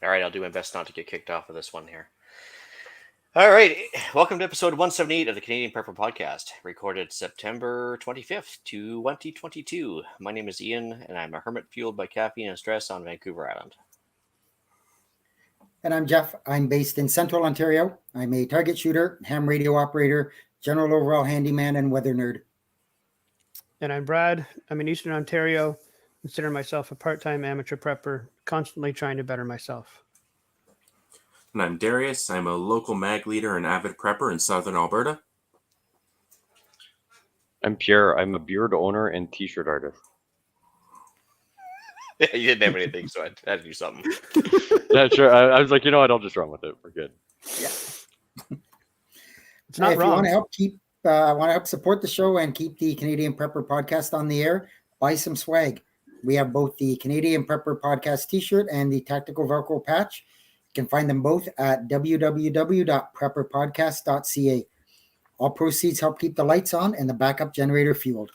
All right, I'll do my best not to get kicked off of this one here. All right, welcome to episode 178 of the Canadian Prepper Podcast, recorded September 25th, 2022. My name is Ian, and I'm a hermit fueled by caffeine and stress on Vancouver Island. And I'm Jeff. I'm based in Central Ontario. I'm a target shooter, ham radio operator, general overall handyman, and weather nerd. And I'm Brad. I'm in Eastern Ontario. Consider myself a part-time amateur prepper, constantly trying to better myself. And I'm Darius. I'm a local mag leader and avid prepper in Southern Alberta. I'm Pierre. I'm a beard owner and t-shirt artist. Yeah, you didn't have anything, so I had to do something. Yeah, sure. I was like, I'll just run with it. We're good. Yeah. It's not if wrong. you want to help support the show and keep the Canadian Prepper Podcast on the air, buy some swag. We have both the Canadian Prepper Podcast t-shirt and the Tactical Velcro patch. You can find them both at www.prepperpodcast.ca. All proceeds help keep the lights on and the backup generator fueled.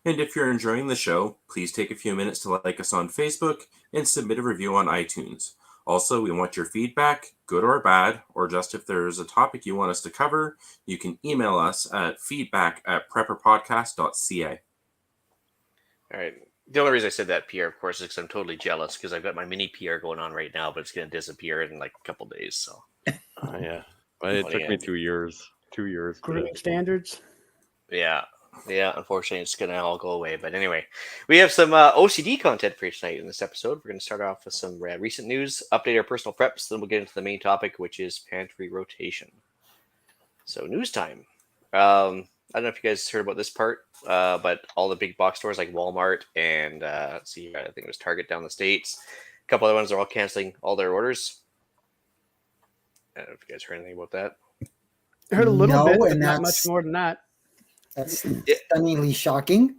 And if you're enjoying the show, please take a few minutes to like us on Facebook and submit a review on iTunes. Also, we want your feedback, good or bad, or just if there's a topic you want us to cover, you can email us at feedback@prepperpodcast.ca. All right. The only reason I said that, Pierre, of course, is because I'm totally jealous because I've got my mini PR going on right now, but it's going to disappear in like a couple days. So, Yeah. But it took me 2 years. 2 years. Grooming standards. Yeah. Unfortunately, it's going to all go away. But anyway, we have some OCD content for you tonight in this episode. We're going to start off with some recent news, update our personal preps, then we'll get into the main topic, which is Pantry Rotation. So, news time. I don't know if you guys heard about this part, but all the big box stores like Walmart and I think it was Target down the States, a couple other ones are all canceling all their orders. I don't know if you guys heard anything about that. I heard a little bit, but and not much more than that. That's stunningly shocking.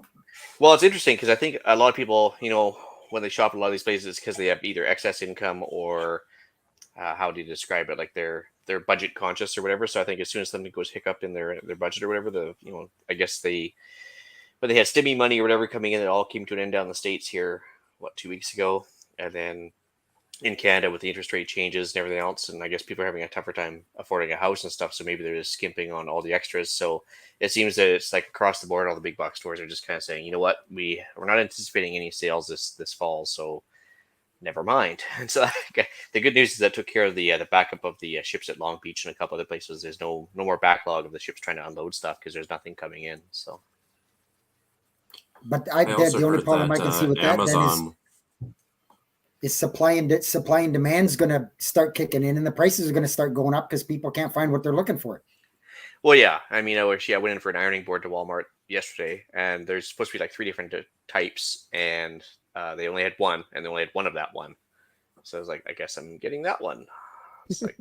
Well, it's interesting because I think a lot of people, when they shop at a lot of these places, because they have either excess income or how do you describe it? Like they're budget conscious or whatever. So I think as soon as something goes hiccup in their budget or whatever, I guess they had stimmy money or whatever coming in, it all came to an end down in the States here, 2 weeks ago, and then in Canada with the interest rate changes and everything else, and I guess people are having a tougher time affording a house and stuff, so maybe they're just skimping on all the extras. So it seems that it's like across the board, all the big box stores are just kind of saying, you know what, we're not anticipating any sales this fall, so never mind. And so the good news is that took care of the backup of the ships at Long Beach and a couple other places. There's no more backlog of the ships trying to unload stuff because there's nothing coming in. So, but the only problem I can see with Amazon... that is supply and demand is going to start kicking in, and the prices are going to start going up because people can't find what they're looking for. Well, yeah. I mean, I went in for an ironing board to Walmart yesterday, and there's supposed to be like 3 different types, and they only had one, and they only had one of that one. So I was like, I guess I'm getting that one. It's like,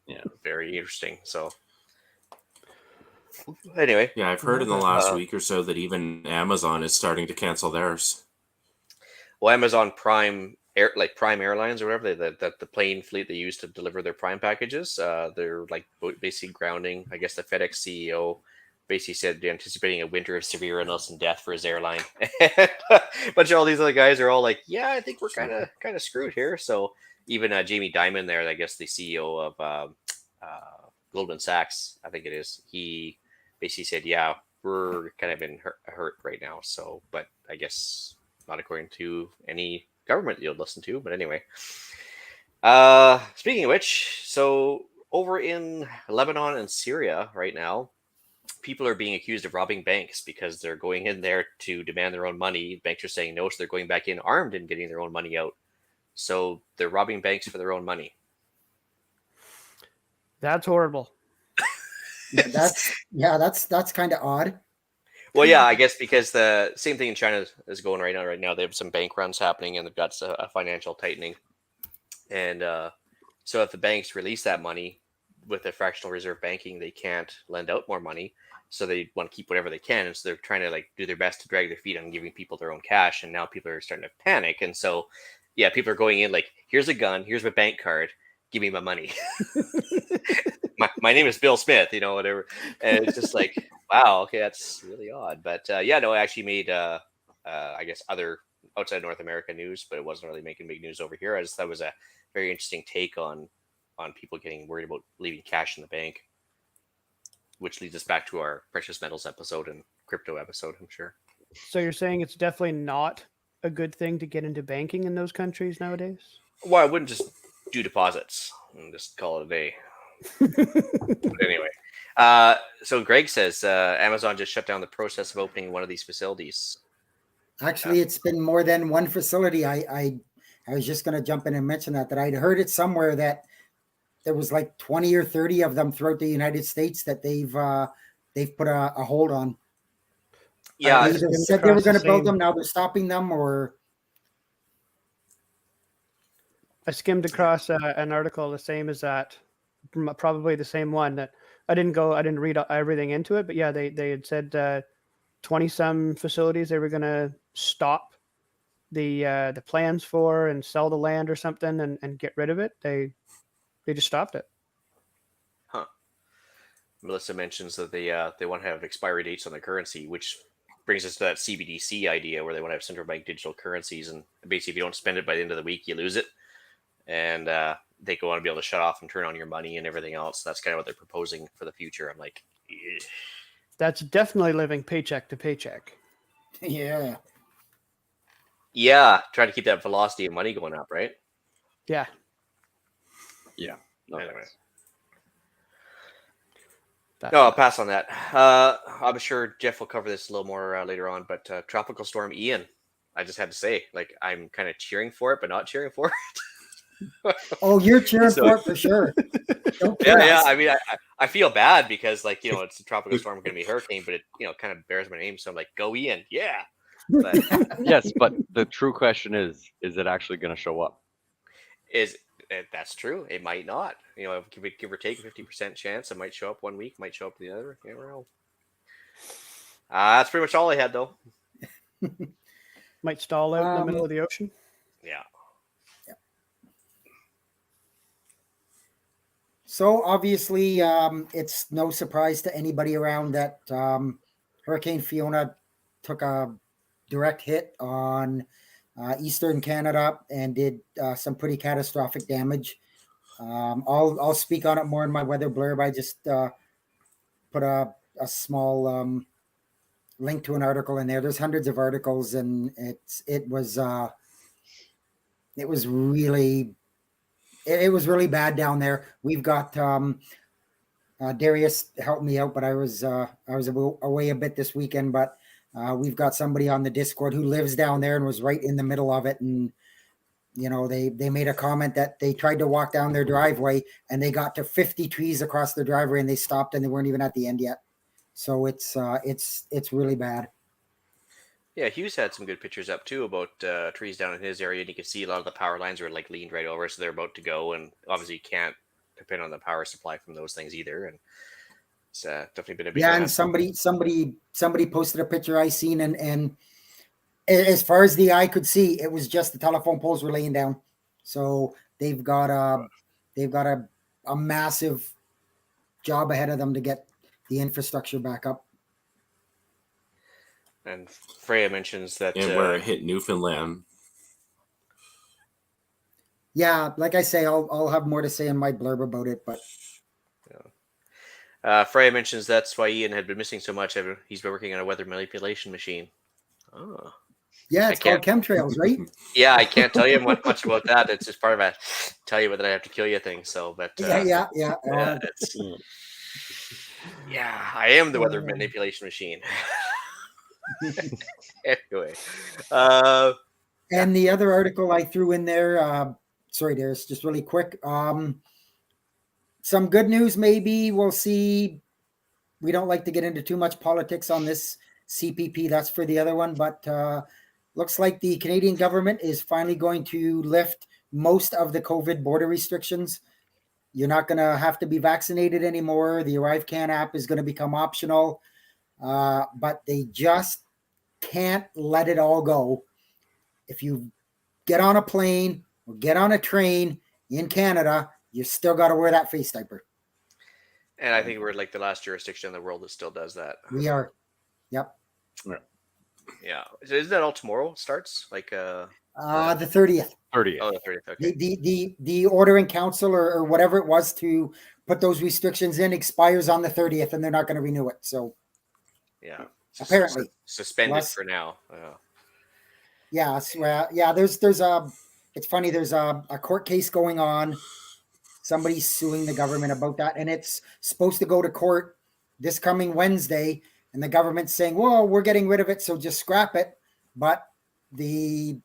yeah, very interesting. So anyway. Yeah, I've heard in the last week or so that even Amazon is starting to cancel theirs. Well, Amazon Prime Airlines or whatever, the plane fleet they use to deliver their Prime packages, they're like basically grounding. I guess the FedEx CEO basically said they're anticipating a winter of severe illness and death for his airline. And a bunch of all these other guys are all like, yeah, I think we're kind of screwed here. So even Jamie Dimon there, I guess the CEO of Goldman Sachs, I think it is, he basically said, yeah, we're kind of in hurt right now. So, but I guess not according to any government you'll listen to. But anyway, speaking of which, so over in Lebanon and Syria right now, people are being accused of robbing banks because they're going in there to demand their own money. Banks are saying no, so they're going back in armed and getting their own money out. So they're robbing banks for their own money. That's horrible. That's kind of odd. Well, yeah, I guess because the same thing in China is going right now. Right now, they have some bank runs happening, and they've got a financial tightening. And so if the banks release that money with their fractional reserve banking, they can't lend out more money. So they want to keep whatever they can. And so they're trying to do their best to drag their feet on giving people their own cash. And now people are starting to panic. And so, yeah, people are going in like, here's a gun, here's my bank card, give me my money. my name is Bill Smith, whatever. And it's just like, wow, okay, that's really odd. But I actually made, I guess, other outside North America news, but it wasn't really making big news over here. I just thought it was a very interesting take on people getting worried about leaving cash in the bank, which leads us back to our precious metals episode and crypto episode, I'm sure. So you're saying it's definitely not a good thing to get into banking in those countries nowadays? Well, I wouldn't just do deposits and just call it a day. But anyway, so Greg says Amazon just shut down the process of opening one of these facilities. Actually, it's been more than one facility. I was just going to jump in and mention that I'd heard it somewhere that there was like 20 or 30 of them throughout the United States that they've put a hold on. Yeah, they either said they were going to build them, now they're stopping them, or I skimmed across an article the same as that, probably the same one that I didn't read everything into it, but yeah, they had said 20 some facilities they were going to stop the plans for and sell the land or something and get rid of it. They just stopped it. Huh. Melissa mentions that they want to have expiry dates on the currency, which brings us to that CBDC idea where they want to have central bank digital currencies, and basically if you don't spend it by the end of the week, you lose it. And they want to be able to shut off and turn on your money and everything else. That's kind of what they're proposing for the future. I'm like, ugh. That's definitely living paycheck to paycheck. yeah. Yeah, try to keep that velocity of money going up, right? Yeah. Yeah. No, Anyway. That's No, I'll pass on that. I'm sure Jeff will cover this a little more later on, but Tropical Storm Ian, I just had to say, like, I'm kind of cheering for it, but not cheering for it. Oh, you're cheering for it for sure. Don't kill Yeah. us. I mean, I feel bad because, like, it's a tropical storm, going to be a hurricane, but it, kind of bears my name. So I'm like, go Ian. Yeah. But yes, but the true question is it actually going to show up? That's true. It might not. Give or take a 50% chance. It might show up one week, might show up the other. You never know. That's pretty much all I had, though. Might stall out in the middle of the ocean. Yeah. So obviously, it's no surprise to anybody around that Hurricane Fiona took a direct hit on Eastern Canada and did some pretty catastrophic damage. I'll speak on it more in my weather blurb. I just put a small link to an article in there. There's hundreds of articles, and it was really bad down there. We've got Darius helped me out, but I was away a bit this weekend. But we've got somebody on the Discord who lives down there and was right in the middle of it. And they made a comment that they tried to walk down their driveway and they got to 50 trees across their driveway and they stopped and they weren't even at the end yet. So it's really bad. Yeah, Hughes had some good pictures up too about trees down in his area, and you can see a lot of the power lines are like leaned right over, so they're about to go. And obviously, you can't depend on the power supply from those things either. And it's definitely been a big and somebody posted a picture I seen, and as far as the eye could see, it was just the telephone poles were laying down. So they've got a massive job ahead of them to get the infrastructure back up. And Freya mentions that where it hit Newfoundland. Yeah, like I say, I'll have more to say in my blurb about it. But Freya mentions that's why Ian had been missing so much. He's been working on a weather manipulation machine. Oh, yeah, it's called chemtrails, right? Yeah, I can't tell you much about that. It's just part of a tell you whether I have to kill you thing. So, but yeah. Yeah, I am the weather manipulation machine. Anyway, and the other article I threw in there, sorry, Darius, just really quick. Some good news, maybe we'll see. We don't like to get into too much politics on this CPP. That's for the other one, but looks like the Canadian government is finally going to lift most of the COVID border restrictions. You're not going to have to be vaccinated anymore. The ArriveCan app is going to become optional. But they just can't let it all go. If you get on a plane or get on a train in Canada, you still got to wear that face diaper. And I think we're like the last jurisdiction in the world that still does that. We are. Yep. Yeah. Yeah. So isn't that all tomorrow starts? Like The 30th. 30th. oh, the 30th. Okay. The order in council or whatever it was to put those restrictions in expires on the 30th, and they're not going to renew it. So Yeah. apparently, Suspended unless- for now. yeah, so, there's it's funny. There's a court case going on. Somebody's suing the government about that, and it's supposed to go to court this coming Wednesday. And the government's saying, "Well, we're getting rid of it, so just scrap it." But the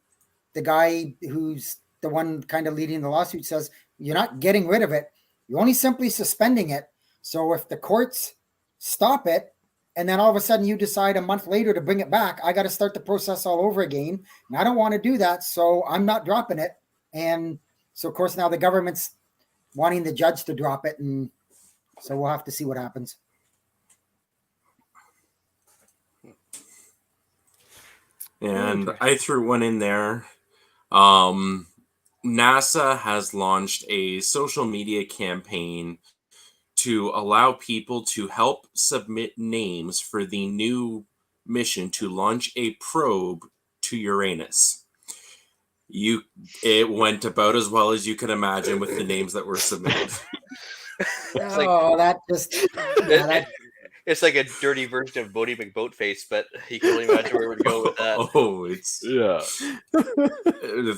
guy who's the one kind of leading the lawsuit says, "You're not getting rid of it. You're only simply suspending it. So if the courts stop it, and then all of a sudden you decide a month later to bring it back, I got to start the process all over again. And I don't want to do that, so I'm not dropping it." And so, of course, now the government's wanting the judge to drop it, and so we'll have to see what happens. And I threw one in there. NASA has launched a social media campaign to allow people to help submit names for the new mission to launch a probe to Uranus. It went about as well as you can imagine with the names that were submitted. It's like a dirty version of Bodie McBoatface, but you can only imagine where we'd go with that. Oh, it's Yeah.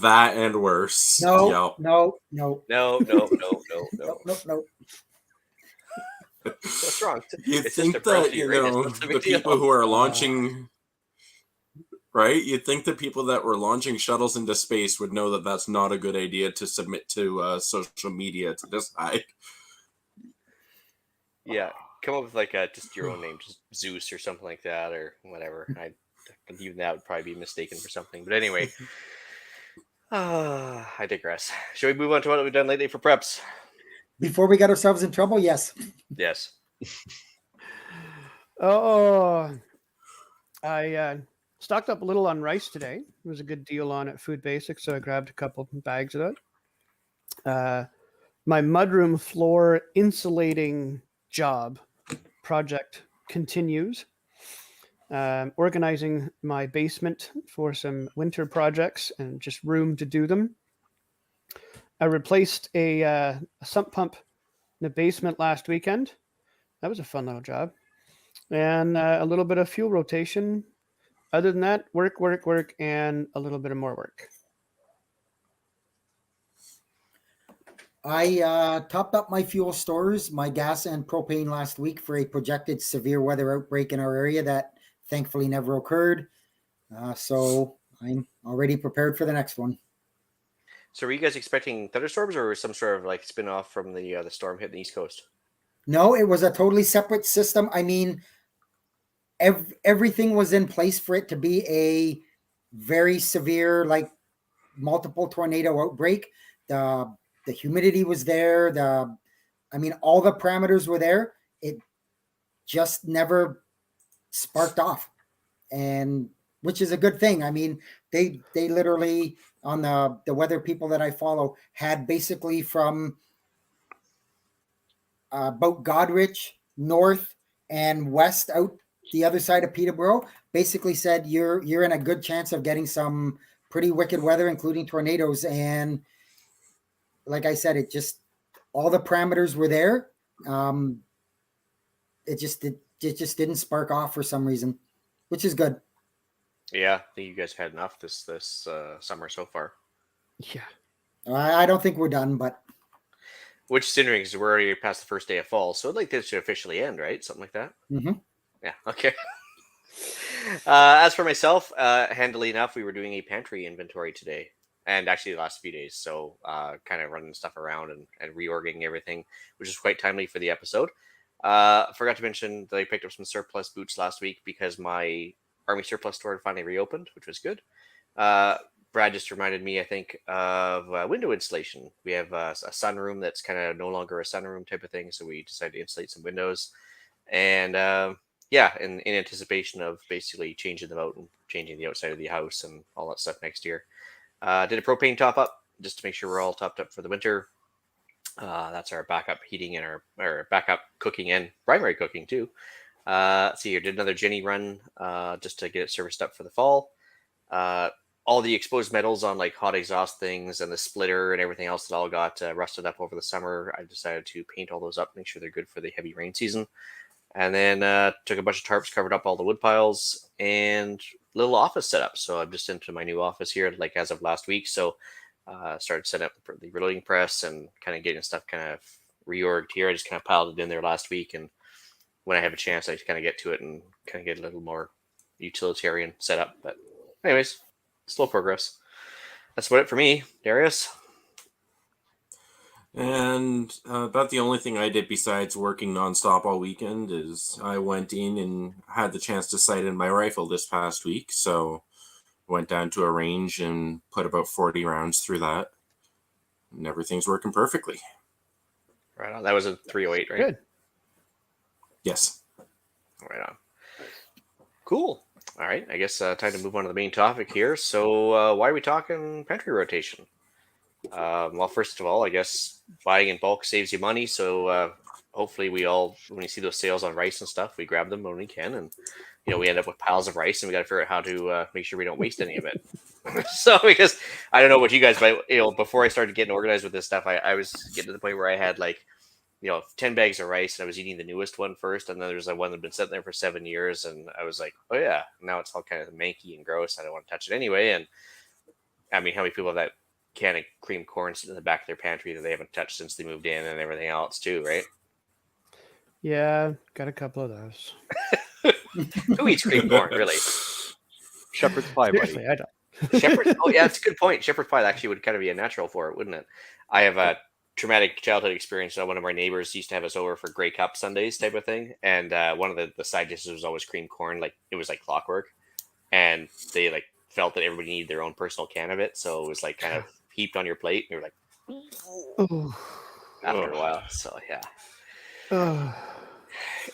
that and worse. No. No. What's wrong? You'd It's think just a that, protein, right? What's the the big deal? people who are launching, right? You'd think the people that were launching shuttles into space would know that that's not a good idea to submit to social media to decide. Yeah, come up with like just your own name, just Zeus or something like that, or whatever. Even that would probably be mistaken for something. But anyway, I digress. Shall we move on to what we've done lately for preps? Before we got ourselves in trouble, yes. Yes. I stocked up a little on rice today. It was a good deal on at Food Basics, so I grabbed a couple bags of it. My mudroom floor insulating project continues. Organizing my basement for some winter projects and just room to do them. I replaced a sump pump in the basement last weekend. That was a fun little job. And a little bit of fuel rotation. Other than that, work, and a little bit of more work. I topped up my fuel stores, my gas and propane last week for a projected severe weather outbreak in our area that thankfully never occurred. So I'm already prepared for the next one. So were you guys expecting thunderstorms or some sort of like spin off from the storm hitting the East Coast? No, it was a totally separate system. I mean, everything was in place for it to be a very severe, like multiple tornado outbreak. The humidity was there. All the parameters were there. It just never sparked off, and which is a good thing. I mean, they literally on the weather people that I follow had basically from about Godrich north and west out the other side of Peterborough basically said you're in a good chance of getting some pretty wicked weather, including tornadoes. And like I said, it just all the parameters were there. It just didn't spark off for some reason, which is good. Yeah, I think you guys had enough this summer so far. Yeah. I don't think we're done, but which is interesting because we're already past the first day of fall, so like this should officially end, right? Something like that. Mm-hmm. Yeah. Okay. As for myself, handily enough, we were doing a pantry inventory today, and actually the last few days. So kind of running stuff around and reorging everything, which is quite timely for the episode. Forgot to mention that I picked up some surplus boots last week because my Army surplus store had finally reopened, which was good. Brad just reminded me, I think, of window installation. We have a sunroom that's kind of no longer a sunroom type of thing, so we decided to insulate some windows. And in anticipation of basically changing them out and changing the outside of the house and all that stuff next year. Did a propane top up just to make sure we're all topped up for the winter. That's our backup heating and our backup cooking and primary cooking too. Let's see here. Did another Jenny run just to get it serviced up for the fall. All the exposed metals on like hot exhaust things and the splitter and everything else that all got rusted up over the summer. I decided to paint all those up, make sure they're good for the heavy rain season. And then took a bunch of tarps, covered up all the wood piles, and little office setup. So I'm just into my new office here, like as of last week. So started setting up the reloading press and kind of getting stuff kind of reorged here. I just kind of piled it in there last week, and when I have a chance, I just kind of get to it and kind of get a little more utilitarian setup. But anyways, slow progress. That's about it for me, Darius. And about the only thing I did besides working nonstop all weekend is I went in and had the chance to sight in my rifle this past week. So went down to a range and put about 40 rounds through that. And everything's working perfectly. Right on. That was a 308, right? Good. Yes. Right on. Cool. All right. I guess time to move on to the main topic here. So why are we talking pantry rotation? Well, first of all, I guess buying in bulk saves you money. So hopefully we all, when we see those sales on rice and stuff, we grab them when we can. And, we end up with piles of rice and we got to figure out how to make sure we don't waste any of it. So because I don't know what you guys, but, before I started getting organized with this stuff, I was getting to the point where I had 10 bags of rice and I was eating the newest one first. And then there's one that had been sitting there for 7 years. And I was like, oh yeah, now it's all kind of manky and gross. I don't want to touch it anyway. And I mean, how many people have that can of cream corn sitting in the back of their pantry that they haven't touched since they moved in and everything else too, right? Yeah, got a couple of those. Who eats cream corn, really? Shepherd's pie, buddy. Seriously, I don't. Shepherd's, oh yeah, that's a good point. Shepherd's pie actually would kind of be a natural for it, wouldn't it? I have a traumatic childhood experience. One of our neighbors used to have us over for Grey Cup Sundays type of thing, and one of the side dishes was always cream corn. Like it was like clockwork, and they felt that everybody needed their own personal can of it, so it was kind of heaped on your plate. And you were like, after a while. So yeah.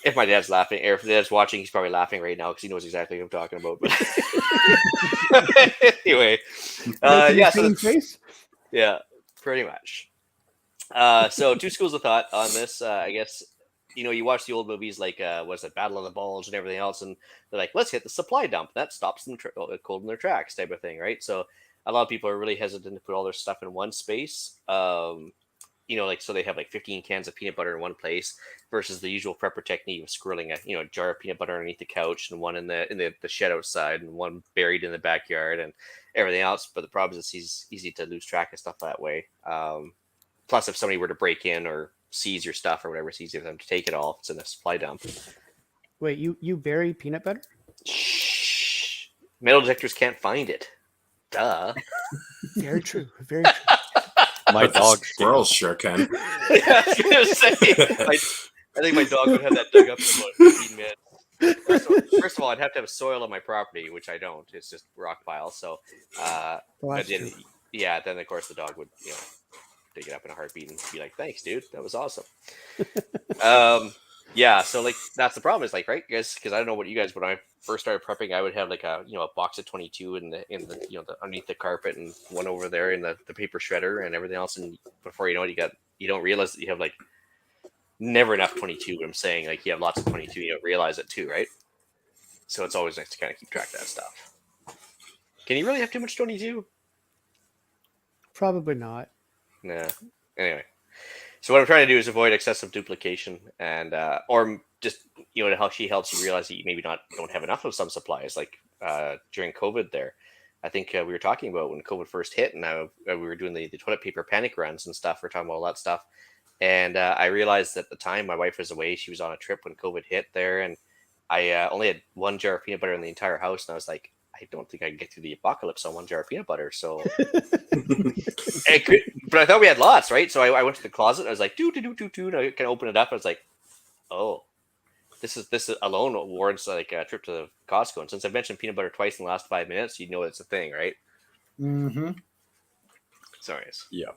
If my dad's laughing, or if dad's watching, he's probably laughing right now because he knows exactly what I'm talking about. But anyway, yeah, pretty much. So two schools of thought on this. I guess you watch the old movies like what's it, Battle of the Bulge and everything else, and they're like, let's hit the supply dump. That stops them cold in their tracks, type of thing, right? So a lot of people are really hesitant to put all their stuff in one space. So they have 15 cans of peanut butter in one place versus the usual prepper technique of squirreling a jar of peanut butter underneath the couch and one in the shed outside and one buried in the backyard and everything else. But the problem is it's easy to lose track of stuff that way. Plus, if somebody were to break in or seize your stuff or whatever, it's easier for them to take it all if it's in a supply dump. Wait, you bury peanut butter? Shh. Metal detectors can't find it. Duh. Very true. Very true. My dog squirrels sure can. Yeah, I was gonna say, I think my dog would have that dug up in about 15 minutes. First of all, I'd have to have soil on my property, which I don't. It's just rock piles. So, but then, then of course the dog would, dig it up in a heartbeat and be like, "Thanks, dude. That was awesome." Yeah. So that's the problem is right, guys? Because I don't know what you guys. When I first started prepping, I would have a box of 22 in the underneath the carpet and one over there in the paper shredder and everything else. And before you know it, you don't realize that you have never enough 22. What I'm saying, you have lots of 22, you don't realize it too, right? So it's always nice to kind of keep track of that stuff. Can you really have too much 22? Probably not. Nah. Anyway. So what I'm trying to do is avoid excessive duplication and or just how she helps you realize that you maybe don't have enough of some supplies during COVID there. I think we were talking about when COVID first hit and we were doing the toilet paper panic runs and stuff. We're talking about all that stuff. And I realized at the time my wife was away. She was on a trip when COVID hit there. And I only had one jar of peanut butter in the entire house. And I was like, I don't think I can get through the apocalypse on one jar of peanut butter. So, but I thought we had lots, right? So I went to the closet. And I was like, do. And I kind of opened it up. I was like, oh, this is alone warrants a trip to the Costco. And since I've mentioned peanut butter twice in the last 5 minutes, you know it's a thing, right? Mm-hmm. Sorry. Yeah.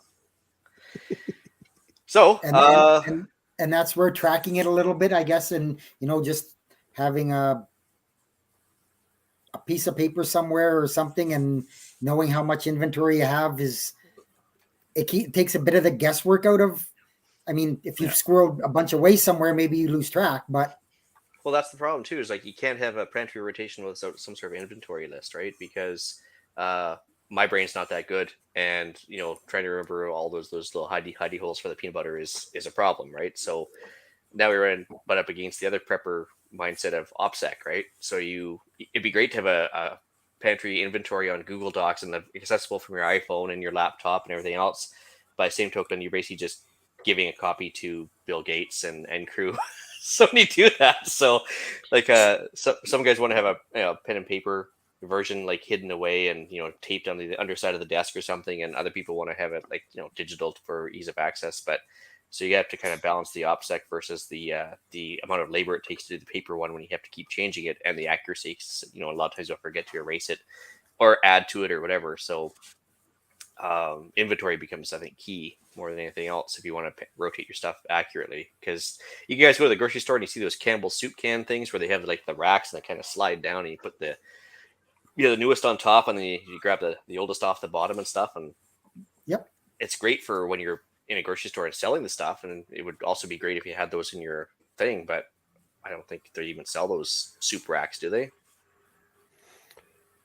So, and that's where tracking it a little bit, I guess, and just having a piece of paper somewhere or something and knowing how much inventory you have it takes a bit of the guesswork out of. I mean, if you've squirreled a bunch of waste somewhere, maybe you lose track, but Well, that's the problem too. Is like you can't have a pantry rotation without some sort of inventory list, right? Because my brain's not that good, and trying to remember all those little hidey holes for the peanut butter is a problem, right? So now we're butt up against the other prepper mindset of OPSEC, right? So it'd be great to have a pantry inventory on Google Docs and accessible from your iPhone and your laptop and everything else. By the same token, you're basically just giving a copy to Bill Gates and crew. So when you do that, so like some guys want to have a pen and paper version like hidden away and taped on the underside of the desk or something, and other people want to have it like digital for ease of access. But so you have to kind of balance the OPSEC versus the amount of labor it takes to do the paper one when you have to keep changing it, and the accuracy. A lot of times you'll forget to erase it or add to it or whatever. So inventory becomes, I think, key more than anything else if you want to rotate your stuff accurately. Because you guys go to the grocery store and you see those Campbell's soup can things where they have like the racks and they kind of slide down and you put the newest on top and then you grab the oldest off the bottom and stuff. And yep, it's great for when you're in a grocery store and selling the stuff, and it would also be great if you had those in your thing. But I don't think they even sell those soup racks, do they?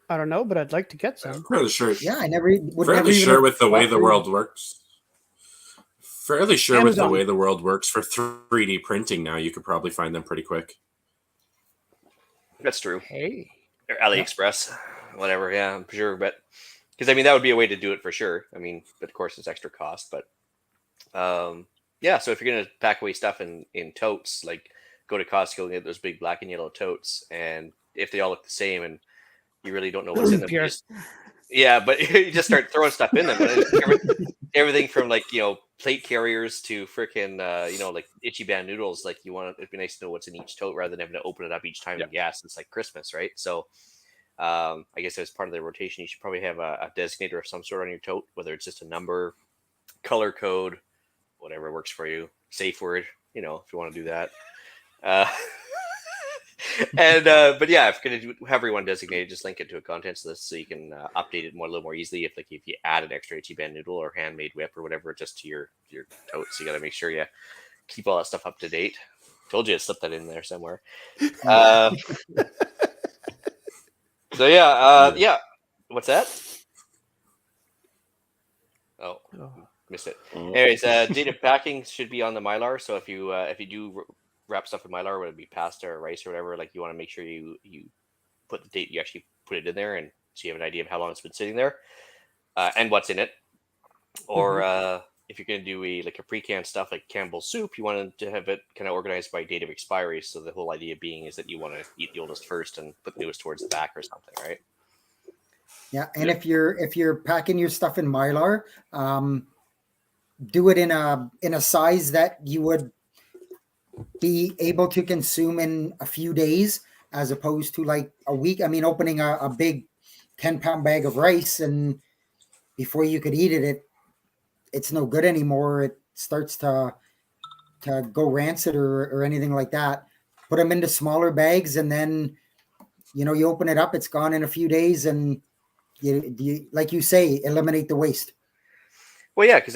I don't know, but I'd like to get some. I'm fairly sure. Yeah, I never would Fairly never sure even with the way the thought world works. Fairly sure with the Amazon. way the world works for 3D printing now, you could probably find them pretty quick. That's true. Hey. Or AliExpress, whatever. Yeah, I'm sure. But because that would be a way to do it for sure. But of course it's extra cost. But yeah. So if you're gonna pack away stuff in totes, like go to Costco and get those big black and yellow totes, and if they all look the same and you really don't know what's in them, but you just start throwing stuff in them. Everything from like plate carriers to freaking like itchy band noodles. Like it'd be nice to know what's in each tote rather than having to open it up each time and guess. It's like Christmas, right? So I guess as part of the rotation, you should probably have a designator of some sort on your tote, whether it's just a number, color code, whatever works for you, safe word, if you want to do that. But yeah, if you're gonna have everyone designated, just link it to a contents list so you can update it a little more easily. If you add an extra itchy band noodle or handmade whip or whatever, just to your totes, you got to make sure you keep all that stuff up to date. Told you to slip that in there somewhere. So yeah. What's that? Oh. Missed it. Anyways, data packing should be on the Mylar. So if you do wrap stuff in Mylar, whether it be pasta or rice or whatever, like you want to make sure you put the date you actually put it in there, and so you have an idea of how long it's been sitting there and what's in it. Or if you're going to do a pre-canned stuff like Campbell's soup, you want to have it kind of organized by date of expiry. So the whole idea being is that you want to eat the oldest first and put the newest towards the back or something, right? Yeah, and if you're packing your stuff in Mylar, do it in a size that you would be able to consume in a few days, as opposed to like a week. Opening a big 10-pound bag of rice and before you could eat it's no good anymore. It starts to go rancid or anything like that. Put them into smaller bags, and then you open it up, it's gone in a few days, and you like you say, eliminate the waste. Well, yeah, because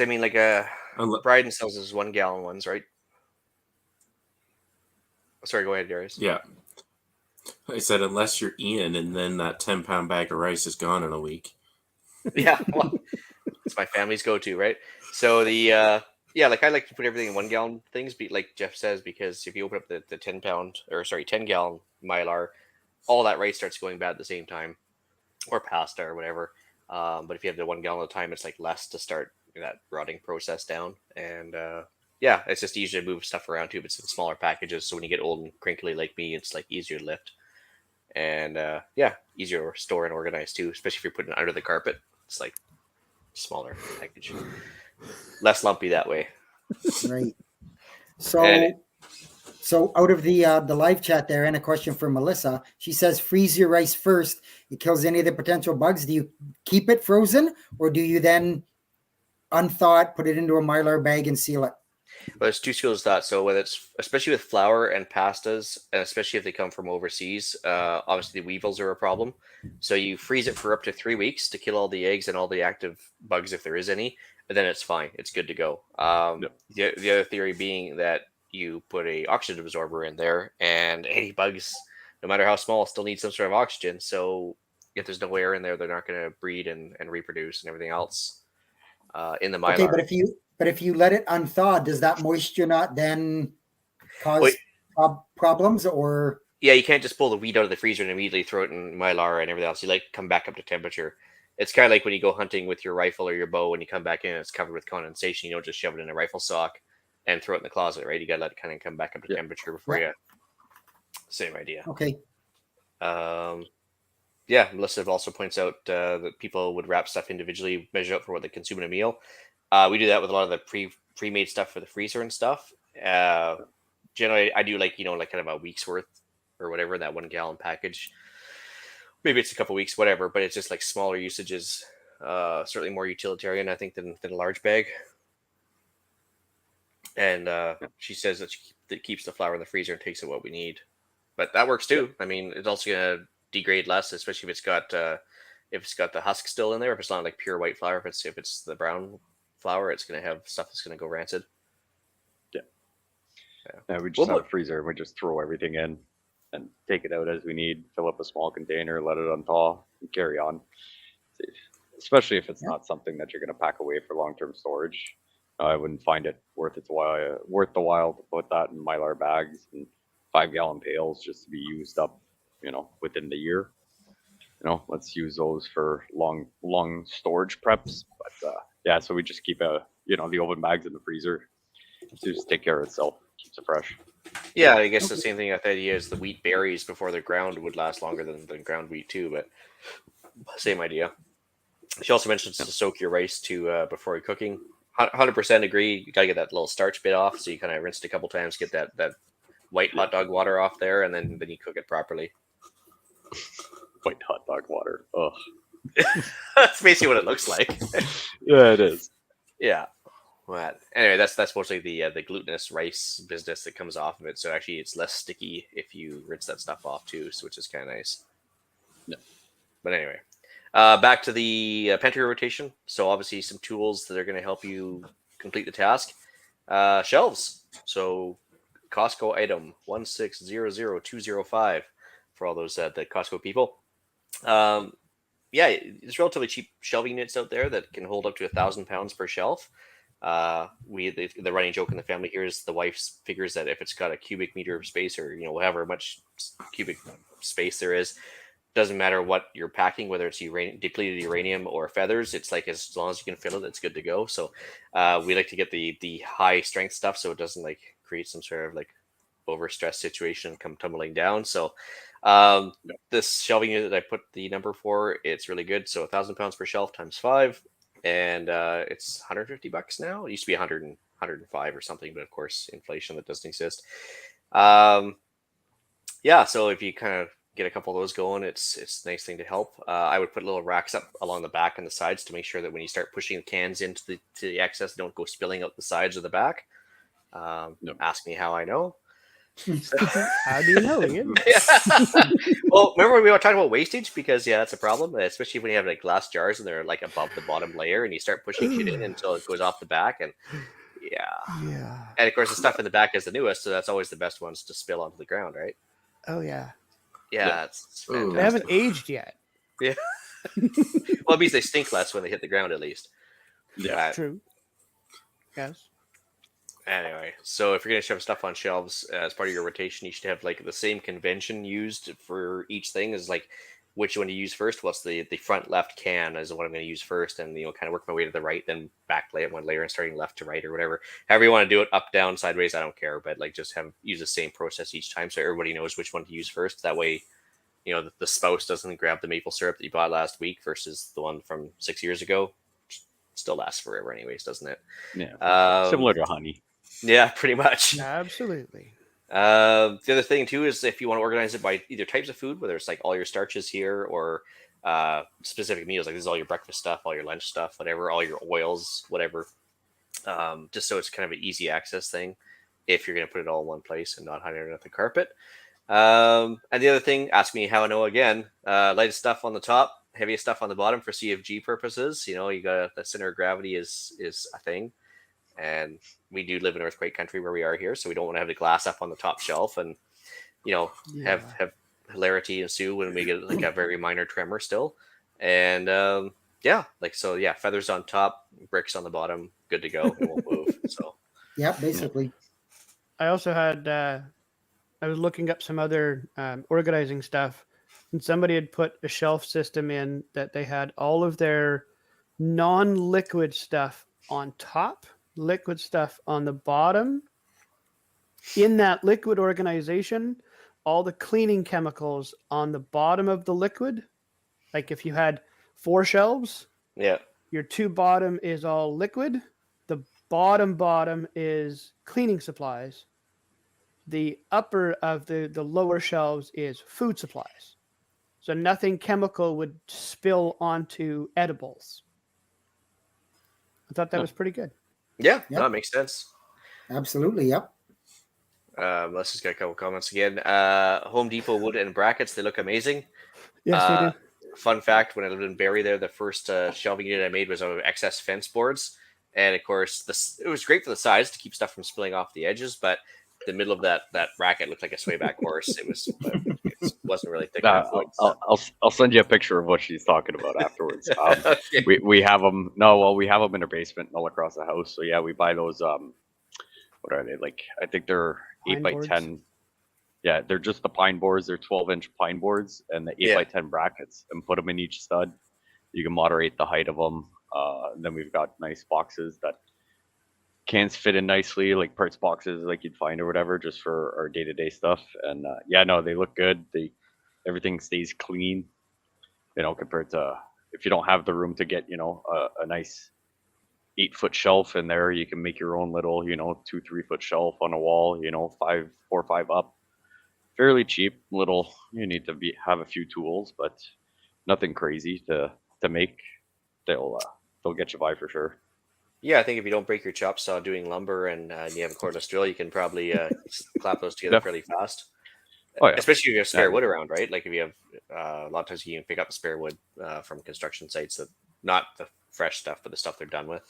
Bryden sells his 1 gallon ones, right? Sorry, go ahead, Darius. Yeah. I said, unless you're Ian, and then that 10-pound bag of rice is gone in a week. Yeah, well, it's my family's go-to, right? So I like to put everything in 1 gallon things, like Jeff says, because if you open up the 10 gallon Mylar, all that rice starts going bad at the same time, or pasta or whatever. But if you have the 1 gallon at a time, it's like less to start that rotting process down. And yeah, it's just easier to move stuff around too, but it's in smaller packages. So when you get old and crinkly like me, it's like easier to lift. And easier to store and organize too, especially if you're putting it under the carpet. It's like smaller package, less lumpy that way. Right. So out of the live chat there, and a question from Melissa. She says, freeze your rice first. It kills any of the potential bugs. Do you keep it frozen, or do you then unthaw it, put it into a Mylar bag and seal it? Well, there's two schools of thought. So whether it's, especially with flour and pastas, and especially if they come from overseas, obviously the weevils are a problem. So you freeze it for up to 3 weeks to kill all the eggs and all the active bugs if there is any, and then it's fine. It's good to go. The other theory being that you put a oxygen absorber in there, and any bugs, no matter how small, still need some sort of oxygen. So if there's no air in there, they're not going to breed and reproduce and everything else in the mylar. Okay, but if you let it unthaw, does that moisture not then cause problems or? Yeah, you can't just pull the wheat out of the freezer and immediately throw it in mylar and everything else. You come back up to temperature. It's kind of like when you go hunting with your rifle or your bow and you come back in and it's covered with condensation. You don't just shove it in a rifle sock and throw it in the closet, right? You got to let it kind of come back up to temperature before you. Same idea. Okay. Melissa also points out that people would wrap stuff individually, measure out for what they consume in a meal. We do that with a lot of the pre-made stuff for the freezer and stuff. Generally, I do kind of a week's worth or whatever in that 1 gallon package. Maybe it's a couple weeks, whatever, but it's just like smaller usages. Certainly more utilitarian, I think, than a large bag. And she says that keeps the flour in the freezer and takes it what we need. But that works too. I mean, it's also going to degrade less, especially if it's got the husk still in there. If it's not like pure white flour, if it's the brown flour, it's going to have stuff that's going to go rancid. Yeah, we just have a freezer and we just throw everything in and take it out as we need, fill up a small container, let it unthaw, and carry on. Especially if it's not something that you're going to pack away for long-term storage. I wouldn't find it worth the while to put that in Mylar bags and 5-gallon pails just to be used up, within the year. Let's use those for long storage preps. But so we just keep the oven bags in the freezer to just take care of itself. Keeps it fresh. Yeah, I guess the same thing. The idea is the wheat berries before they're ground would last longer than the ground wheat too, but same idea. She also mentions to soak your rice before you're cooking. 100% agree. You gotta get that little starch bit off, so you kind of rinse it a couple times, get that white hot dog water off there, and then you cook it properly. White hot dog water. Ugh. That's basically what it looks like. Yeah, it is. Yeah. But anyway, that's mostly the glutinous rice business that comes off of it. So actually, it's less sticky if you rinse that stuff off too, which is kind of nice. Yeah. But anyway, back to the pantry rotation. So obviously, some tools that are going to help you complete the task. Shelves. So Costco item 1600205 for all those the Costco people. There's relatively cheap shelving units out there that can hold up to 1,000 pounds per shelf. The running joke in the family here is the wife figures that if it's got a cubic meter of space or however much cubic space there is, doesn't matter what you're packing, whether it's depleted uranium or feathers, it's like as long as you can fill it, it's good to go. So we like to get the high strength stuff so it doesn't create some sort of overstress situation and come tumbling down. So this shelving unit that I put the number for, it's really good. So 1,000 pounds per shelf times 5. And it's $150 now. It used to be 100 and 105 or something, but of course, inflation that doesn't exist. So if you kind of get a couple of those going, it's a nice thing to help. I would put little racks up along the back and the sides to make sure that when you start pushing the cans into the excess, they don't go spilling out the sides or the back. Ask me how I know. How do you know, Ian? Well, remember when we were talking about wastage? Because that's a problem, especially when you have glass jars and they're above the bottom layer, and you start pushing shit in until it goes off the back, and and of course the stuff in the back is the newest, so that's always the best ones to spill onto the ground, right? Oh yeah. It's fantastic. They haven't aged yet. Yeah. Well, it means they stink less when they hit the ground, at least. Yeah, true. Yes. Anyway, so if you're going to shove stuff on shelves as part of your rotation, you should have the same convention used for each thing as which one to use first. What's the front left can is what I'm going to use first, and kind of work my way to the right, then back one layer and starting left to right or whatever. However you want to do it, up, down, sideways, I don't care, but just use the same process each time so everybody knows which one to use first. That way, the spouse doesn't grab the maple syrup that you bought last week versus the one from 6 years ago. Still lasts forever anyways, doesn't it? Yeah. Similar to honey. Yeah, pretty much. Absolutely. The other thing too is if you want to organize it by either types of food, whether it's all your starches here or specific meals, this is all your breakfast stuff, all your lunch stuff, whatever, all your oils, whatever. Just so it's kind of an easy access thing if you're going to put it all in one place and not hide it under the carpet. And the other thing, ask me how I know again. Lightest stuff on the top, heaviest stuff on the bottom for CFG purposes. You got the center of gravity is a thing. and we do live in earthquake country where we are here, so we don't want to have the glass up on the top shelf and have hilarity ensue when we get like a very minor tremor still. And feathers on top, bricks on the bottom, good to go. It won't move. So Yeah, basically. I also had I was looking up some other organizing stuff, and somebody had put a shelf system in that they had all of their non-liquid stuff on top, liquid stuff on the bottom. In that liquid organization, all the cleaning chemicals on the bottom of the liquid. Like if you had 4 shelves, yeah, your 2 bottom is all liquid. The bottom is cleaning supplies. The upper of the lower shelves is food supplies. So nothing chemical would spill onto edibles. I thought that was pretty good. yeah, Yep. no, it makes sense. Absolutely. Yep. Let's just get a couple comments again. Home Depot wood and brackets, they look amazing. Yes, they do. Fun fact, when I lived in Barrie there, the first shelving unit I made was out of excess fence boards. And of course, it was great for the size to keep stuff from spilling off the edges, but the middle of that bracket looked like a swayback horse. It wasn't really thick enough. I'll send you a picture of what she's talking about afterwards. Okay. We have them. No, well, we have them in our basement, all across the house. So yeah, we buy those. What are they like? I think they're Pine 8 by boards? 10. Yeah, they're just the pine boards. They're 12-inch pine boards and the 8 by 10 brackets, and put them in each stud. You can moderate the height of them. Then we've got nice boxes that cans fit in nicely, like parts boxes like you'd find or whatever, just for our day-to-day stuff. And they look good. Everything stays clean, compared to if you don't have the room to get a nice 8-foot shelf in there. You can make your own little 2-3 foot shelf on a wall, 4 or 5 up, fairly cheap. Little, you need to have a few tools, but nothing crazy to make. They'll get you by for sure. Yeah, I think if you don't break your chop saw doing lumber and you have a cordless drill, you can probably clap those together fairly fast. Oh, yeah. Especially if you have spare wood around, right? Like if you have a lot of times you can pick up the spare wood from construction sites, that not the fresh stuff, but the stuff they're done with.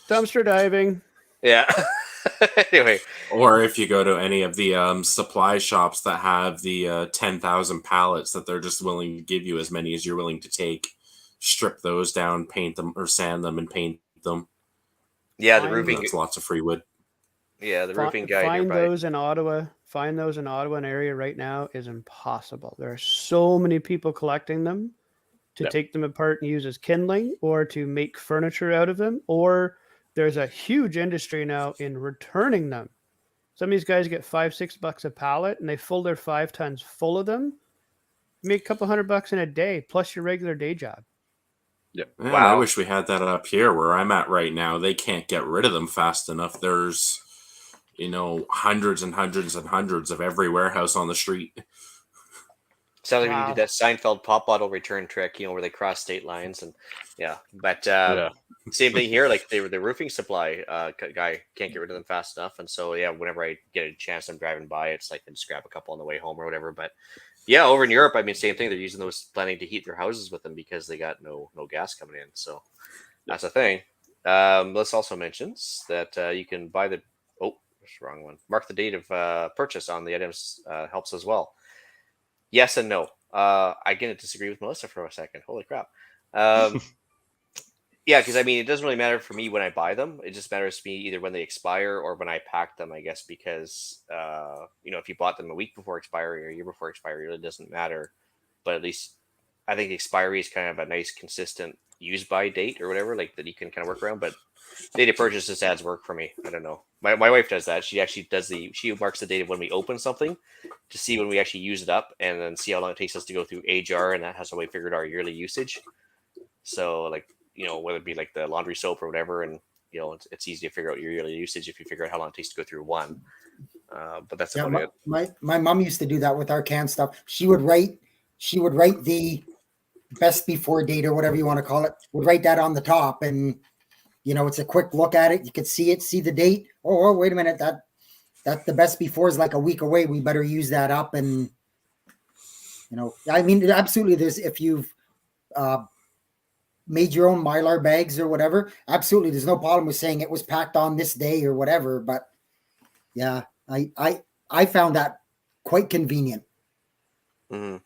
Dumpster diving. Yeah. Anyway, or if you go to any of the supply shops that have the 10,000 pallets that they're just willing to give you as many as you're willing to take, strip those down, paint them or sand them and paint them. Yeah, the roofing. That's lots of free wood. Yeah, the roofing guy Find nearby. those in Ottawa. Find those in Ottawa. An area right now is impossible. There are so many people collecting them to take them apart and use as kindling, or to make furniture out of them, or there's a huge industry now in returning them. Some of these guys get $5-6 a pallet, and they fill their 5 tons full of them. You make a couple $100 in a day, plus your regular day job. Yeah. Man, Wow. I wish we had that up here where I'm at right now. They can't get rid of them fast enough. There's, hundreds and hundreds and hundreds of every warehouse on the street. Sounds like we did that Seinfeld pop bottle return trick, where they cross state lines, and but same thing here. Like the roofing supply guy can't get rid of them fast enough, and so whenever I get a chance, I'm driving by. It's like I just grab a couple on the way home or whatever. But over in Europe, I mean, same thing. They're using those, planning to heat their houses with them because they got no gas coming in. So that's a thing. Let's also mention that you can buy the that's the wrong one. Mark the date of purchase on the items helps as well. Yes and no. I'm going to disagree with Melissa for a second. Holy crap. Because I mean, it doesn't really matter for me when I buy them. It just matters to me either when they expire or when I pack them, I guess, because, if you bought them a week before expiry or a year before expiry, it really doesn't matter. But at least I think the expiry is kind of a nice, consistent use by date or whatever, like that you can kind of work around. But date of purchase just adds work for me. I don't know. My wife does that. She actually she marks the date of when we open something to see when we actually use it up, and then see how long it takes us to go through AJAR, and that has how we figured our yearly usage. So whether it be like the laundry soap or whatever, and it's easy to figure out your yearly usage if you figure out how long it takes to go through one. But that's about it. My mom used to do that with our canned stuff. She would write the best before date or whatever you want to call it. Would write that on the top, and it's a quick look at it. You could see the date. Oh, wait a minute. That the best before is like a week away. We better use that up. And, I mean, absolutely. If you've made your own Mylar bags or whatever, absolutely, there's no problem with saying it was packed on this day or whatever. But yeah, I found that quite convenient. Mm-hmm.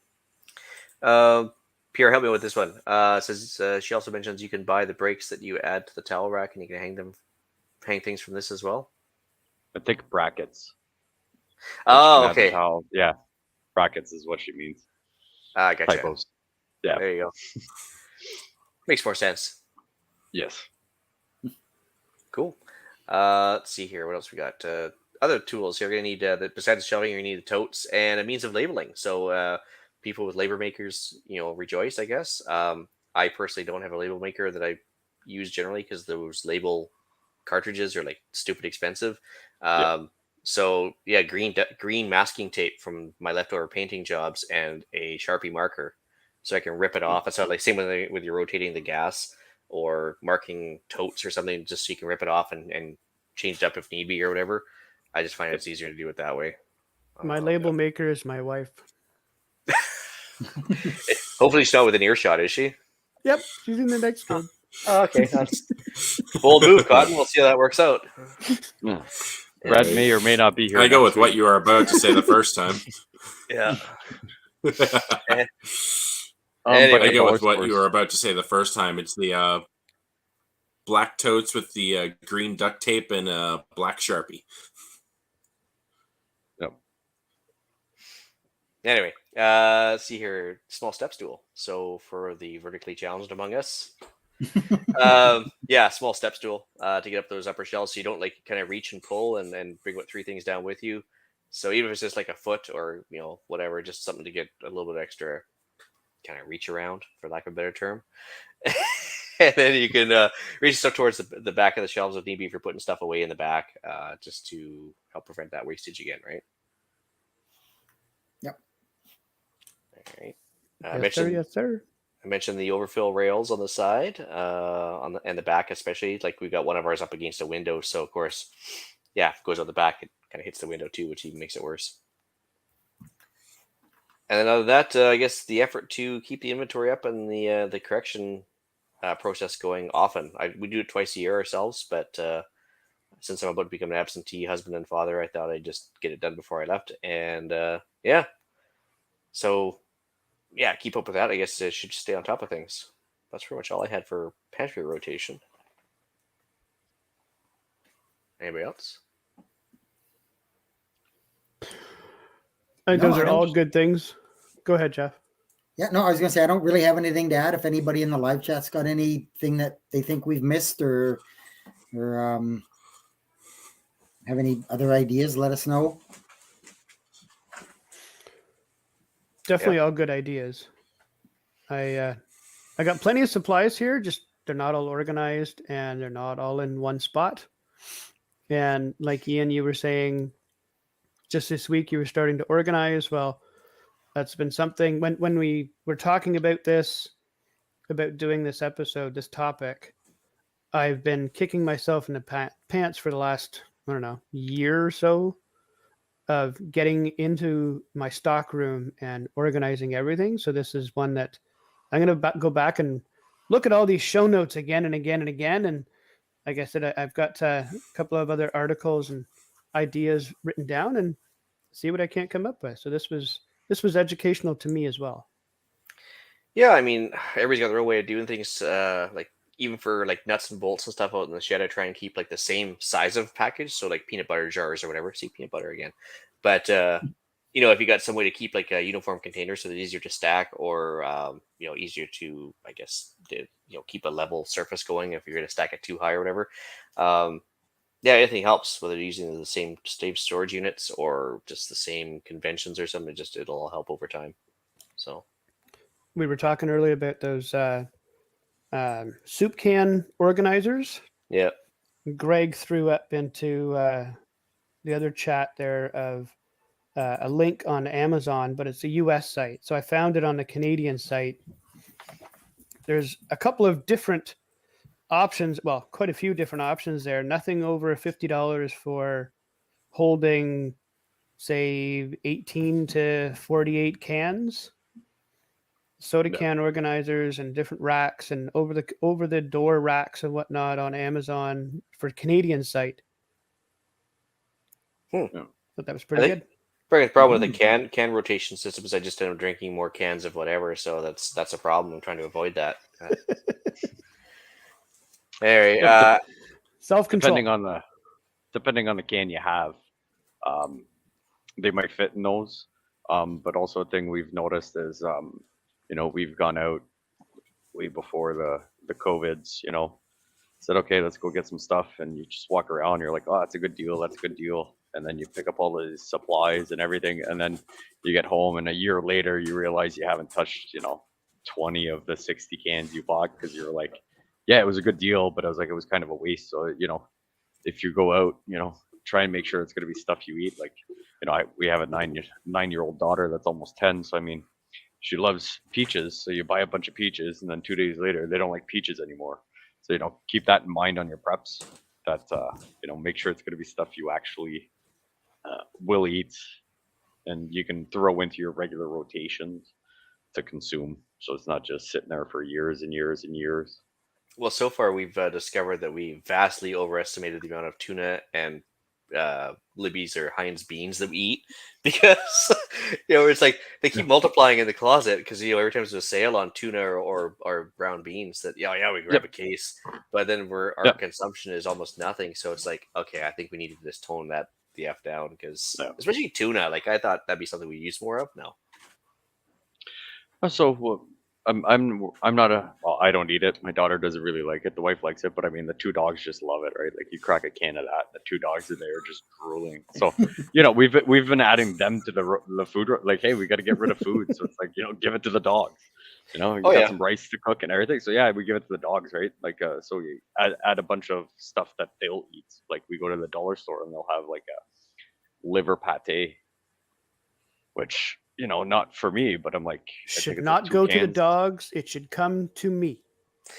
Pierre, help me with this one. Says she also mentions you can buy the breaks that you add to the towel rack, and you can hang things from this as well. I think brackets. Oh, Add the okay. towel. Yeah, brackets is what she means. Gotcha. Typos. Yeah. There you go. Makes more sense. Yes. Cool. Let's see here. What else we got? Other tools. You're going to need, besides the shelving, you're going to need the totes and a means of labeling. So people with label makers, rejoice, I guess. I personally don't have a label maker that I use generally because those label cartridges are like stupid expensive. So yeah, green masking tape from my leftover painting jobs and a Sharpie marker, so I can rip it off. It's not like same with you're rotating the gas or marking totes or something, just so you can rip it off and change it up if need be or whatever. I just find it's easier to do it that way. My label maker is my wife. Hopefully she's not within earshot, is she? Yep, she's in the next room. Oh, okay, that's bold move, Cotton. We'll see how that works out. Yeah. Brad may or may not be here. I go with what you were about to say the first time. Yeah. I go with what you were about to say the first time. It's the black totes with the green duct tape and black Sharpie. Yep. Anyway, let's see here. Small step stool. So for the vertically challenged among us, small step stool to get up those upper shelves, so you don't like kind of reach and pull and bring what 3 things down with you. So even if it's just like a foot or whatever, just something to get a little bit extra kind of reach around, for lack of a better term. And then you can reach stuff towards the back of the shelves if need be, if you're putting stuff away in the back, just to help prevent that wastage again, right? Yep. All right. Yes, sir. I mentioned the overfill rails on the side, and the back especially. Like we got one of ours up against a window, so of course, if it goes on the back, it kind of hits the window too, which even makes it worse. And then other than that, I guess the effort to keep the inventory up and the correction process going often. We do it twice a year ourselves, but since I'm about to become an absentee husband and father, I thought I'd just get it done before I left. And so keep up with that. I guess I should stay on top of things. That's pretty much all I had for pantry rotation. Anybody else? I think those are all good things. Go ahead, Jeff. Yeah, no, I was going to say, I don't really have anything to add. If anybody in the live chat's got anything that they think we've missed or have any other ideas, let us know. Definitely all good ideas. I got plenty of supplies here, just they're not all organized and they're not all in one spot. And like Ian, you were saying, just this week you were starting to organize. Well, that's been something when we were talking about this, about doing this episode, this topic, I've been kicking myself in the pants for the last, year or so of getting into my stock room and organizing everything. So this is one that I'm going to go back and look at all these show notes again and again and again. And like I said, I've got a couple of other articles and ideas written down and see what I can't come up with. So this was educational to me as well. Yeah, I mean, everybody's got their own way of doing things. Like even for like nuts and bolts and stuff out in the shed, I try and keep like the same size of package. So like peanut butter jars or whatever. See, peanut butter again. But if you got some way to keep like a uniform container so that it's easier to stack, or easier to, I guess, keep a level surface going if you're going to stack it too high or whatever. Anything helps, whether you're using the same storage units or just the same conventions or something. It'll all help over time. So we were talking earlier about those soup can organizers. Yeah. Greg threw up into the other chat there of a link on Amazon, but it's a US site. So I found it on the Canadian site. There's a couple of different options. Well, quite a few different options there. Nothing over $50 for holding, say, 18 to 48 cans. soda Yeah. can organizers and different racks and over the door racks and whatnot on Amazon for Canadian site. Hmm. Yeah. But that was I pretty think good. biggest problem with the can rotation system is I just end up drinking more cans of whatever, so that's a problem. I'm trying to avoid that. Anyway, Yeah, Self-control. depending on the can you have, they might fit in those. But also a thing we've noticed is, we've gone out way before the COVIDs, said, okay, let's go get some stuff. And you just walk around, you're like, oh, that's a good deal. That's a good deal. And then you pick up all these supplies and everything. And then you get home and a year later, you realize you haven't touched, 20 of the 60 cans you bought because you're like, yeah, it was a good deal, but I was like, it was kind of a waste. So, if you go out, try and make sure it's going to be stuff you eat. Like, we have a 9-year-old daughter that's almost 10. So, I mean, she loves peaches. So you buy a bunch of peaches and then 2 days later, they don't like peaches anymore. So, keep that in mind on your preps that, make sure it's going to be stuff you actually will eat and you can throw into your regular rotations to consume. So it's not just sitting there for years and years and years. well, so far we've discovered that we vastly overestimated the amount of tuna and Libby's or Heinz beans that we eat because it's like they keep multiplying in the closet because every time there's a sale on tuna or brown beans that we grab a case, but then our consumption is almost nothing. So it's like, okay, I think we need to just tone that the F down because especially tuna, like I thought that'd be something we use more of. No. So I'm not I don't eat it. My daughter doesn't really like it. The wife likes it, but I mean the 2 dogs just love it, right? Like you crack a can of that, the 2 dogs in there are just drooling. So we've been adding them to the food. Like, hey, we got to get rid of food, so it's like give it to the dogs. You got some rice to cook and everything. So yeah, we give it to the dogs, right? Like so we add a bunch of stuff that they'll eat. Like we go to the dollar store and they'll have like a liver pate, which not for me, but I'm like, should not go to the dogs. It should come to me.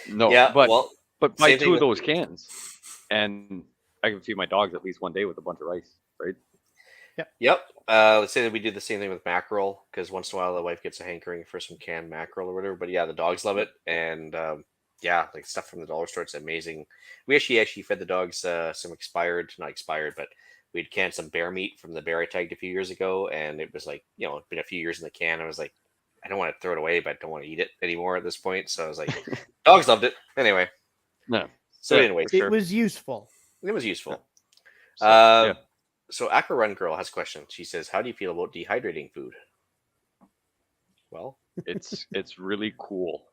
No, yeah, but buy 2 of those cans, and I can feed my dogs at least one day with a bunch of rice, right? Yep. Let's say that we do the same thing with mackerel because once in a while the wife gets a hankering for some canned mackerel or whatever. But yeah, the dogs love it, and like stuff from the dollar store, it's amazing. We actually fed the dogs some not expired, but we'd canned some bear meat from the bear I tagged a few years ago, and it was like it'd been a few years in the can. I was like, I don't want to throw it away, but I don't want to eat it anymore at this point. So I was like, dogs loved it anyway. No, so we didn't waste. It was useful. It was useful. So, So Aqua Run Girl has a question. She says, "How do you feel about dehydrating food?" Well, it's really cool.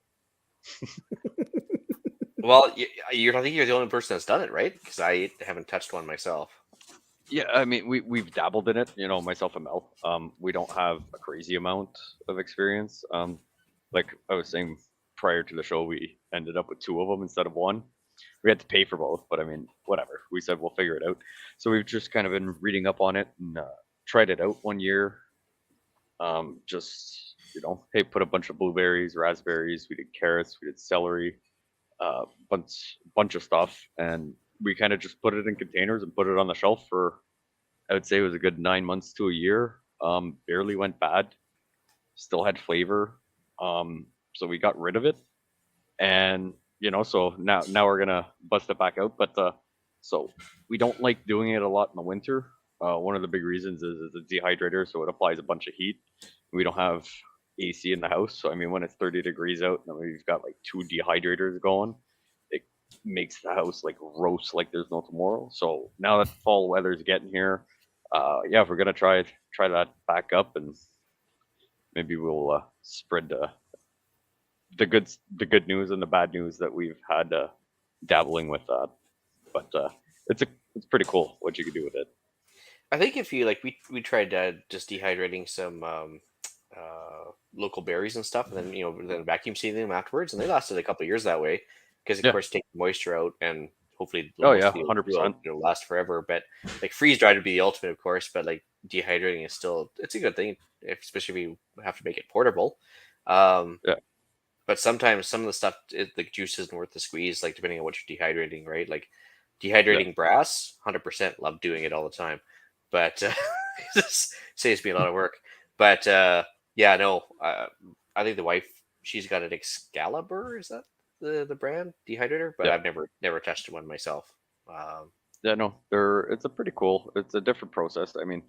Well, I think you're the only person that's done it, right? Because I haven't touched one myself. Yeah, I mean, we've dabbled in it, myself and Mel. We don't have a crazy amount of experience. Like I was saying prior to the show, we ended up with 2 of them instead of 1. We had to pay for both, but I mean, whatever. We said we'll figure it out. So we've just kind of been reading up on it and tried it out one year. Just hey, put a bunch of blueberries, raspberries. We did carrots, we did celery, bunch of stuff, and we kind of just put it in containers and put it on the shelf for, I would say it was a good 9 months to a year. Barely went bad. Still had flavor. So we got rid of it. And, so now we're going to bust it back out. But so we don't like doing it a lot in the winter. One of the big reasons is it's a dehydrator, so it applies a bunch of heat. We don't have AC in the house. So, I mean, when it's 30 degrees out and we've got like 2 dehydrators going, it makes the house like roast like there's no tomorrow. So now that fall weather's getting here, if we're gonna try that back up, and maybe we'll spread the good news and the bad news that we've had dabbling with that. But it's pretty cool what you can do with it. I think if you we tried just dehydrating some local berries and stuff, and then then vacuum sealing them afterwards, and they lasted a couple of years that way because of course take the moisture out and hopefully 100%. last forever. But like freeze dried would be the ultimate, of course, but like dehydrating is still it's a good thing, especially if you have to make it portable. But sometimes some of the stuff, the juice isn't worth the squeeze, like depending on what you're dehydrating, right? Like dehydrating brass, 100% love doing it all the time. But it saves me a lot of work. But I think the wife she's got an Excalibur. Is that the brand dehydrator? But Yeah. I've never tested one myself. Yeah, no, it's a pretty cool. It's a different process. I mean,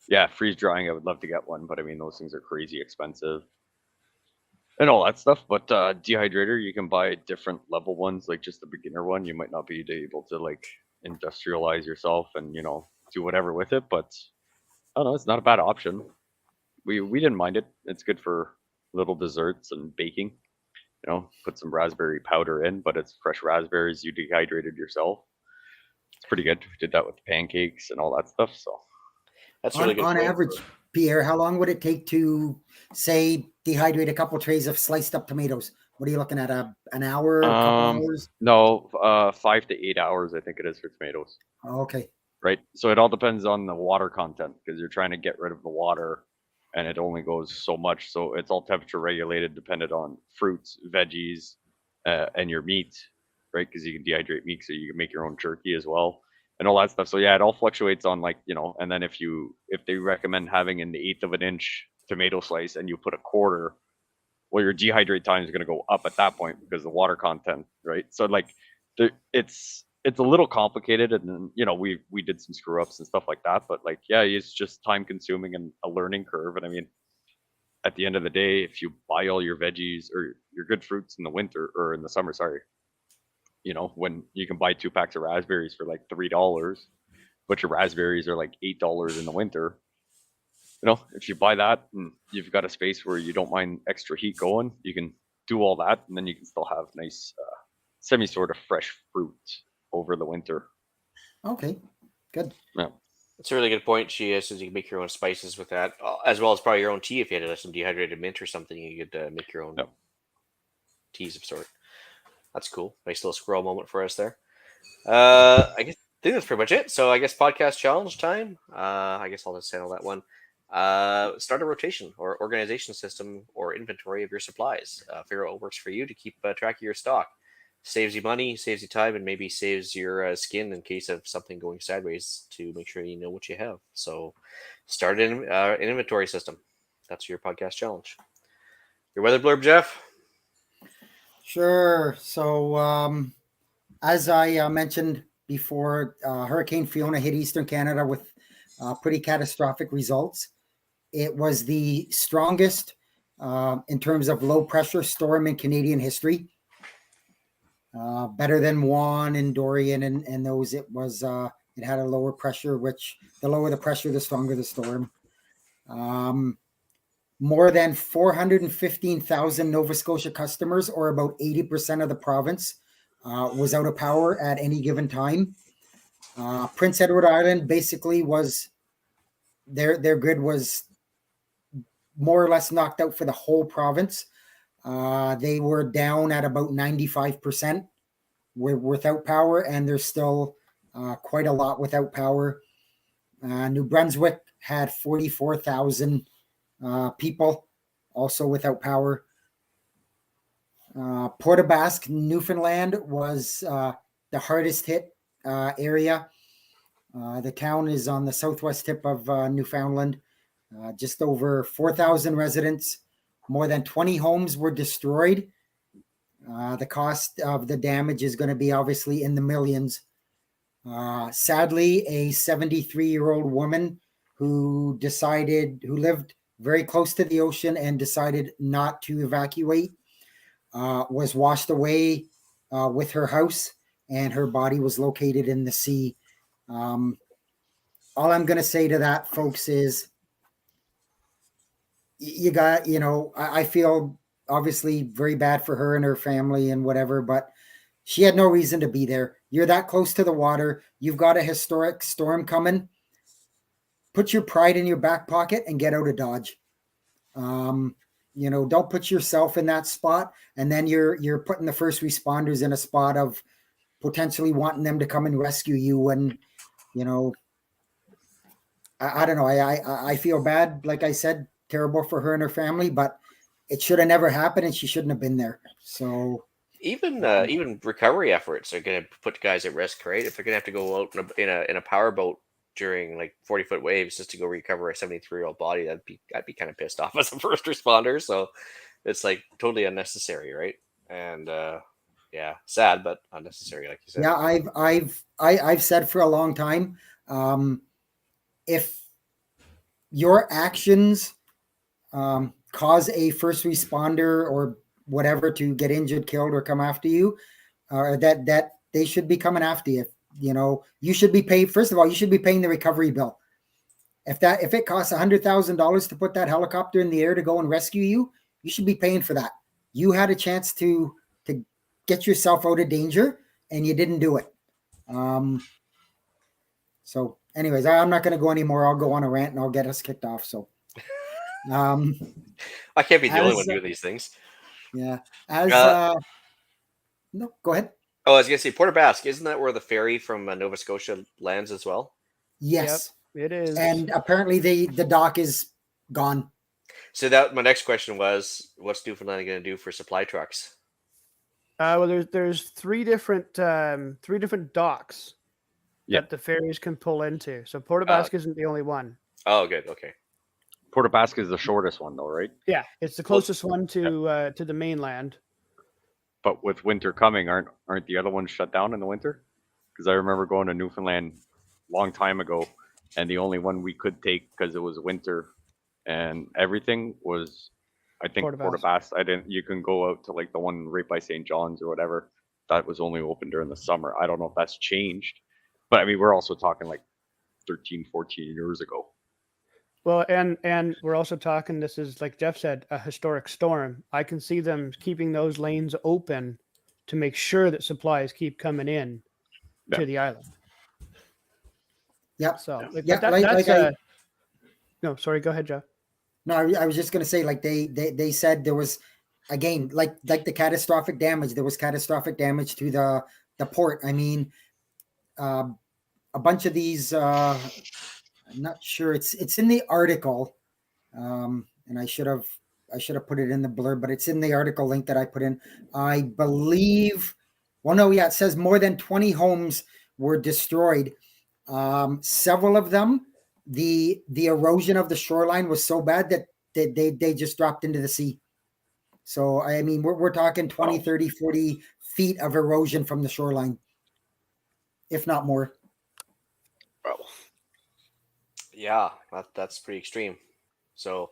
yeah, freeze drying. I would love to get one, but I mean, those things are crazy expensive and all that stuff. But dehydrator, you can buy different level ones, like just the beginner one. You might not be able to like industrialize yourself and do whatever with it, but I don't know. It's not a bad option. We didn't mind it. It's good for little desserts and baking. Put some raspberry powder in, but it's fresh raspberries you dehydrated yourself. It's pretty good. We did that with pancakes and all that stuff. So That's really good. On point. average, Pierre, how long would it take to, say, dehydrate a couple trays of sliced up tomatoes? What are you looking at? An hour, a couple hours? no, 5 to 8 hours, I think it is for tomatoes. Oh, okay. Right. So it all depends on the water content because you're trying to get rid of the water, and it only goes so much. So it's all temperature regulated, dependent on fruits, veggies, and your meat, right? Because you can dehydrate meat, so you can make your own jerky as well, and all that stuff. So yeah, it all fluctuates on and then if they recommend having an 1/8 of an inch tomato slice and you put a quarter, well, your dehydrate time is going to go up at that point because the water content, right? So like, it's a little complicated, and then we did some screw ups and stuff like that, but like yeah, it's just time consuming and a learning curve. And I mean, at the end of the day, if you buy all your veggies or your good fruits in the winter or in the summer, sorry, when you can buy 2 packs of raspberries for like $3, but your raspberries are like $8 in the winter. If you buy that and you've got a space where you don't mind extra heat going, you can do all that, and then you can still have nice semi sort of fresh fruit over the winter. Okay, good. Yeah. That's a really good point. She says you can make your own spices with that, as well as probably your own tea. If you had some dehydrated mint or something, you could make your own teas of sort. That's cool. Nice little squirrel moment for us there. I think that's pretty much it. So I guess podcast challenge time. I guess I'll just handle that one. Start a rotation or organization system or inventory of your supplies. Figure out what works for you to keep track of your stock. Saves you money, saves you time, and maybe saves your skin in case of something going sideways to make sure you know what you have. So start an inventory system. That's your podcast challenge. Your weather blurb, Jeff? Sure. So as I mentioned before, Hurricane Fiona hit Eastern Canada with pretty catastrophic results. It was the strongest in terms of low pressure storm in Canadian history. Better than Juan and Dorian and those. It had a lower pressure, which the lower the pressure, the stronger the storm. More than 415,000 Nova Scotia customers, or about 80% of the province, was out of power at any given time. Prince Edward Island basically was their grid was more or less knocked out for the whole province. They were down at about 95% without power, and there's still quite a lot without power. New Brunswick had 44,000 people also without power. Port aux Basques, Newfoundland was the hardest hit area. The town is on the southwest tip of Newfoundland. Just over 4,000 residents. More than 20 homes were destroyed. The cost of the damage is going to be obviously in the millions. Sadly, a 73-year-old woman who lived very close to the ocean and decided not to evacuate, was washed away with her house, and her body was located in the sea. All I'm going to say to that, folks, is I feel obviously very bad for her and her family and whatever, but she had no reason to be there. You're that close to the water. You've got a historic storm coming. Put your pride in your back pocket and get out of Dodge. Don't put yourself in that spot, and then you're putting the first responders in a spot of potentially wanting them to come and rescue you when, I don't know. I feel bad, like I said, terrible for her and her family, but it should have never happened, and she shouldn't have been there. So even recovery efforts are going to put guys at risk, right? If they're going to have to go out in a power boat during like 40-foot waves just to go recover a 73-year-old body, I'd be kind of pissed off as a first responder. So It's like totally unnecessary, right? And yeah, sad but unnecessary, like you said. Yeah, I've said for a long time, if your actions cause a first responder or whatever to get injured, killed, or come after you, that they should be coming after you. You know, you should be paid. First of all, you should be paying the recovery bill. If it costs $100,000 to put that helicopter in the air to go and rescue you, you should be paying for that. You had a chance to get yourself out of danger, and you didn't do it. So, anyways, I'm not going to go anymore. I'll go on a rant and I'll get us kicked off. So, I can't be the only one doing these things. yeah. No, go ahead. Oh, I was gonna say Port Basque. Isn't that where the ferry from Nova Scotia lands as well? Yes, it is. And apparently the dock is gone. So that my next question was, what's Newfoundland going to do for supply trucks? Well, there's three different docks that the ferries can pull into. So Port Basque isn't the only one. Oh, good. Okay. Port Basque is the shortest one, though, right? Yeah, it's the closest one to the mainland. But with winter coming, aren't the other ones shut down in the winter? Because I remember going to Newfoundland a long time ago, and the only one we could take because it was winter and everything was, I think, Port Basque. You can go out to like the one right by St. John's or whatever. That was only open during the summer. I don't know if that's changed, but I mean, we're also talking like 13, 14 years ago. Well, and we're also talking, this is, like Jeff said, a historic storm. I can see them keeping those lanes open to make sure that supplies keep coming in to the island. Yep. So, no, sorry, go ahead, Jeff. No, I was just going to say, like they said there was, again, like the catastrophic damage. There was catastrophic damage to the port. I mean, a bunch of these. I'm not sure. It's in the article, and I should have put it in the blurb, but it's in the article link that I put in. I believe. Well, no, yeah, it says more than 20 homes were destroyed. Several of them, the erosion of the shoreline was so bad that they just dropped into the sea. So, I mean, we're talking 20, 30, 40 feet of erosion from the shoreline, if not more. Yeah, that's pretty extreme. So,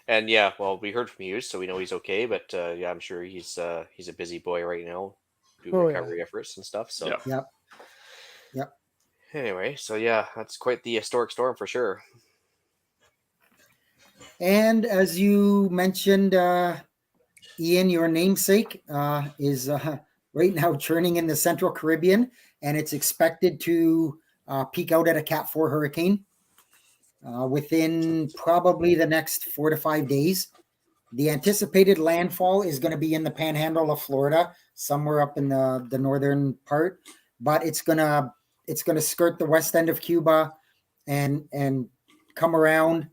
and yeah, well, we heard from Hughes, so we know he's okay. But yeah, I'm sure he's a busy boy right now, doing recovery efforts and stuff. So, Yep. Anyway, so yeah, that's quite the historic storm for sure. And as you mentioned, Ian, your namesake is right now churning in the Central Caribbean, and it's expected to peak out at a Cat 4 hurricane within probably the next 4 to 5 days. The anticipated landfall is going to be in the panhandle of Florida, somewhere up in the northern part, but it's going to skirt the west end of Cuba and come around.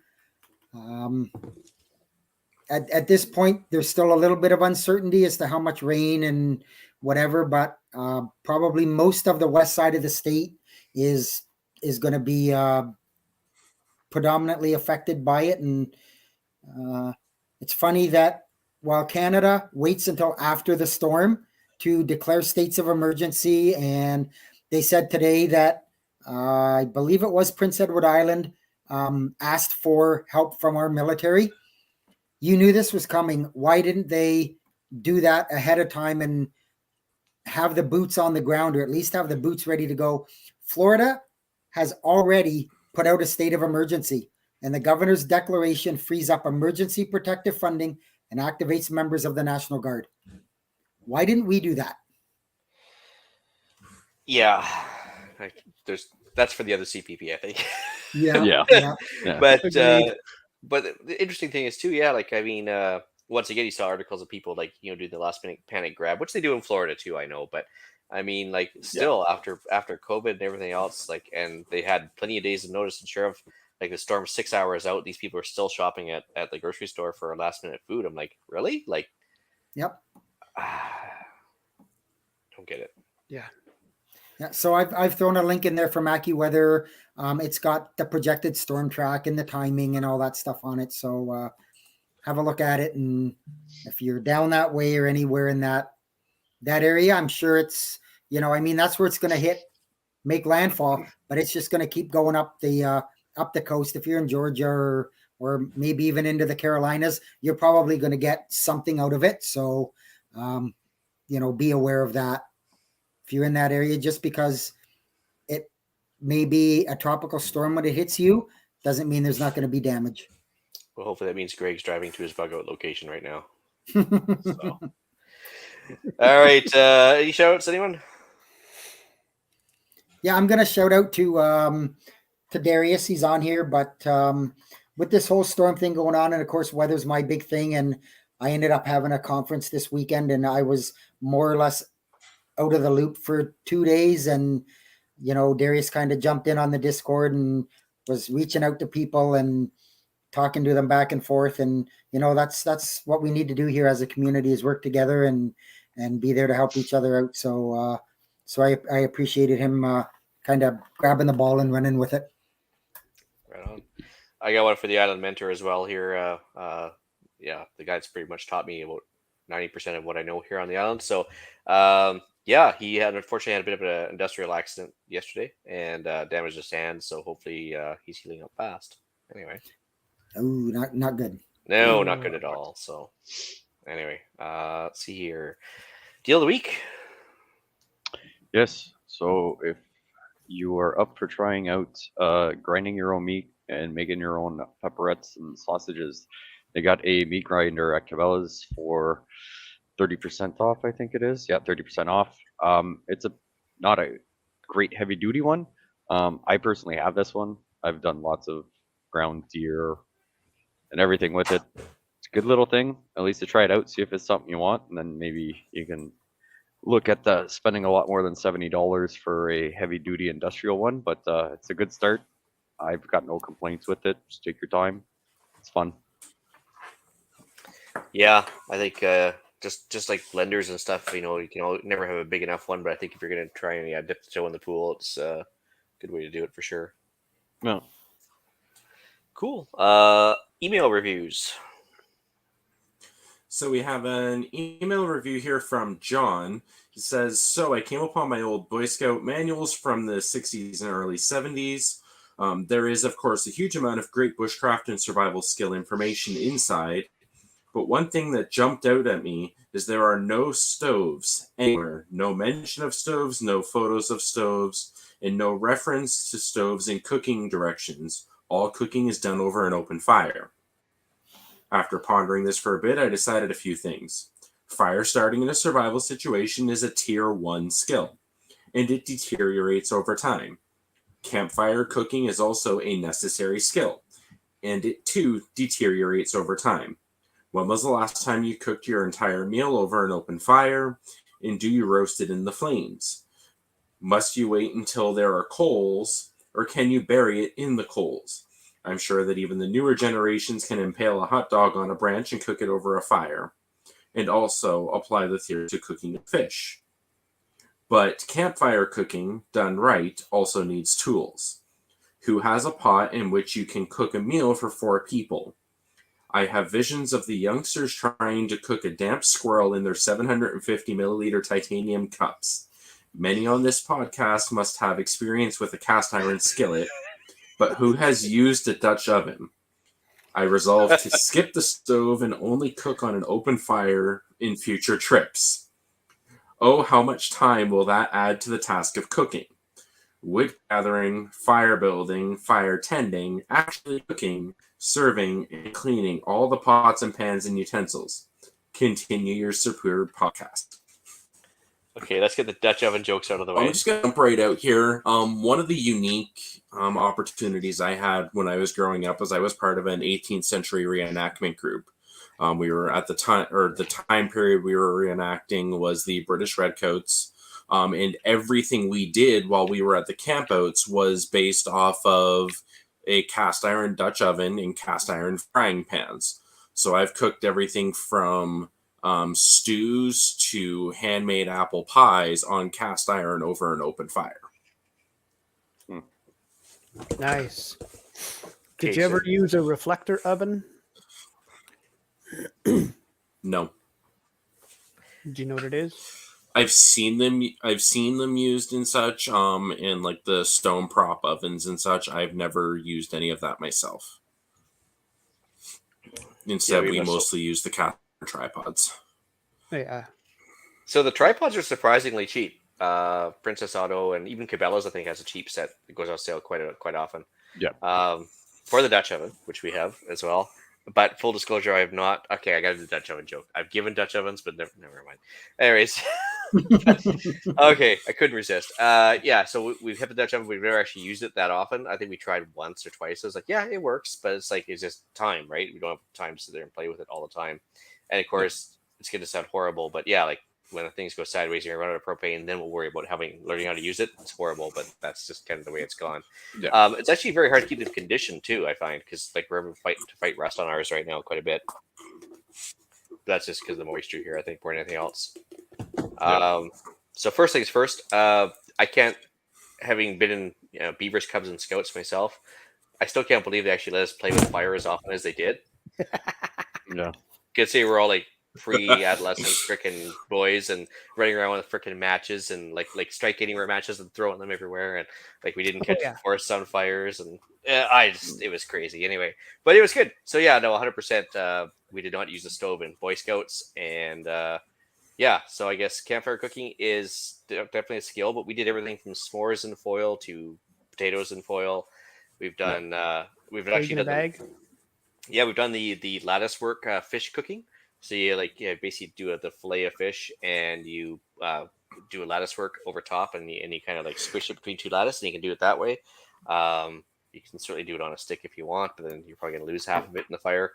At this point, there's still a little bit of uncertainty as to how much rain and whatever, but probably most of the west side of the state is going to be predominantly affected by it. And it's funny that while Canada waits until after the storm to declare states of emergency, and they said today that I believe it was Prince Edward Island asked for help from our military. You knew this was coming. Why didn't they do that ahead of time and have the boots on the ground, or at least have the boots ready to go? Florida has already put out a state of emergency, and the governor's declaration frees up emergency protective funding and activates members of the National Guard. Why didn't we do that? Yeah, that's for the other CPP, I think. Yeah. But the interesting thing is too, yeah, like I mean, once again, you saw articles of people like doing the last minute panic grab, which they do in Florida too, I know. But I mean, like still after COVID and everything else, like, and they had plenty of days of notice, and sure, like the storm's 6 hours out, these people are still shopping at the grocery store for last minute food. I'm like, really? Like, yep. Don't get it. Yeah. So I've thrown a link in there from AccuWeather. It's got the projected storm track and the timing and all that stuff on it. So have a look at it. And if you're down that way or anywhere in that area, I'm sure it's, I mean, that's where it's going to make landfall, but it's just going to keep going up the coast. If you're in Georgia or maybe even into the Carolinas, you're probably going to get something out of it. So, be aware of that if you're in that area, just because it may be a tropical storm when it hits you, doesn't mean there's not going to be damage. Well, hopefully that means Greg's driving to his bug out location right now. So. All right. Any shout outs, anyone? Yeah, I'm going to shout out to Darius. He's on here, but with this whole storm thing going on, and of course, weather's my big thing. And I ended up having a conference this weekend, and I was more or less out of the loop for 2 days. And, Darius kind of jumped in on the Discord and was reaching out to people and talking to them back and forth. And, that's what we need to do here as a community, is work together and be there to help each other out. So, I appreciated him kind of grabbing the ball and running with it. Right on. I got one for the Island Mentor as well here. Yeah, the guy's pretty much taught me about 90% of what I know here on the island. So, yeah, he unfortunately had a bit of an industrial accident yesterday and damaged his hand. So hopefully he's healing up fast. Anyway. Oh, not good. No, not good at all. So, anyway, let's see here. Deal of the week. Yes. So if you are up for trying out grinding your own meat and making your own pepperettes and sausages, they got a meat grinder at Cabela's for 30% off, I think it is. Yeah, 30% off. It's not a great heavy duty one. I personally have this one. I've done lots of ground deer and everything with it. It's a good little thing, at least to try it out, see if it's something you want, and then maybe you can look at spending a lot more than $70 for a heavy duty industrial one, but it's a good start. I've got no complaints with it. Just take your time. It's fun. Yeah, I think just like blenders and stuff, you can never have a big enough one, but I think if you're going to try and dip the toe in the pool, it's a good way to do it for sure. Yeah. Cool. Email reviews. So we have an email review here from John. He says, so I came upon my old Boy Scout manuals from the 60s and early 70s. There is, of course, a huge amount of great bushcraft and survival skill information inside. But one thing that jumped out at me is there are no stoves anywhere. No mention of stoves, no photos of stoves, and no reference to stoves in cooking directions. All cooking is done over an open fire. After pondering this for a bit, I decided a few things. Fire starting in a survival situation is a tier 1 skill, and it deteriorates over time. Campfire cooking is also a necessary skill, and it too deteriorates over time. When was the last time you cooked your entire meal over an open fire, and do you roast it in the flames? Must you wait until there are coals, or can you bury it in the coals? I'm sure that even the newer generations can impale a hot dog on a branch and cook it over a fire, and also apply the theory to cooking fish. But campfire cooking, done right, also needs tools. Who has a pot in which you can cook a meal for 4 people? I have visions of the youngsters trying to cook a damp squirrel in their 750 milliliter titanium cups. Many on this podcast must have experience with a cast iron skillet, but who has used a Dutch oven? I resolve to skip the stove and only cook on an open fire in future trips. Oh, how much time will that add to the task of cooking? Wood gathering, fire building, fire tending, actually cooking, serving, and cleaning all the pots and pans and utensils. Continue your superb podcast. Okay, let's get the Dutch oven jokes out of the way. I'm just going to jump right out here. One of the unique opportunities I had when I was growing up was I was part of an 18th century reenactment group. We were at the time period we were reenacting was the British Redcoats. And everything we did while we were at the campouts was based off of a cast iron Dutch oven and cast iron frying pans. So I've cooked everything from stews to handmade apple pies on cast iron over an open fire. Nice. Did Okay, you ever use a reflector oven? No. Do you know what it is? I've seen them used in such in like the stone prop ovens and such. I've never used any of that myself. Instead, we we must- mostly use the cat tripods. Yeah. So the tripods are surprisingly cheap. Princess Auto and even Cabela's, I think, has a cheap set that goes on sale quite often. Yeah. For the Dutch oven, which we have as well. But full disclosure, I have not. Okay, I got a Dutch oven joke. I've given Dutch ovens, but never mind. Anyways, okay, I couldn't resist. Yeah, so we've hit the Dutch oven. We've never actually used it that often. I think we tried once or twice. I was like, yeah, it works, but it's just time, right? We don't have time to sit there and play with it all the time. And of course, it's going to sound horrible, but yeah, like when things go sideways and you run out of propane, then we'll worry about learning how to use it. It's horrible, but that's just kind of the way it's gone. Yeah. It's actually very hard to keep them conditioned too, I find, because like we're fighting to fight rust on ours right now quite a bit. That's just because of the moisture here, I think, more than anything else. So first things first, I can't, having been in Beavers, Cubs, and Scouts myself, I still can't believe they actually let us play with fire as often as they did. Yeah. Could say we're all like pre-adolescent freaking boys and running around with freaking matches and like strike anywhere matches and throwing them everywhere, and like we didn't catch forests on fires, and it was crazy anyway, but it was good. So yeah, no, 100%. We did not use the stove in Boy Scouts, and yeah, so I guess campfire cooking is definitely a skill, but we did everything from s'mores in foil to potatoes in foil. We've done we've actually done we've done the lattice work fish cooking. So you basically do the fillet of fish, and you do a lattice work over top, and you kind of like squish it between two lattice, and you can do it that way. You can certainly do it on a stick if you want, but then you're probably going to lose half of it in the fire.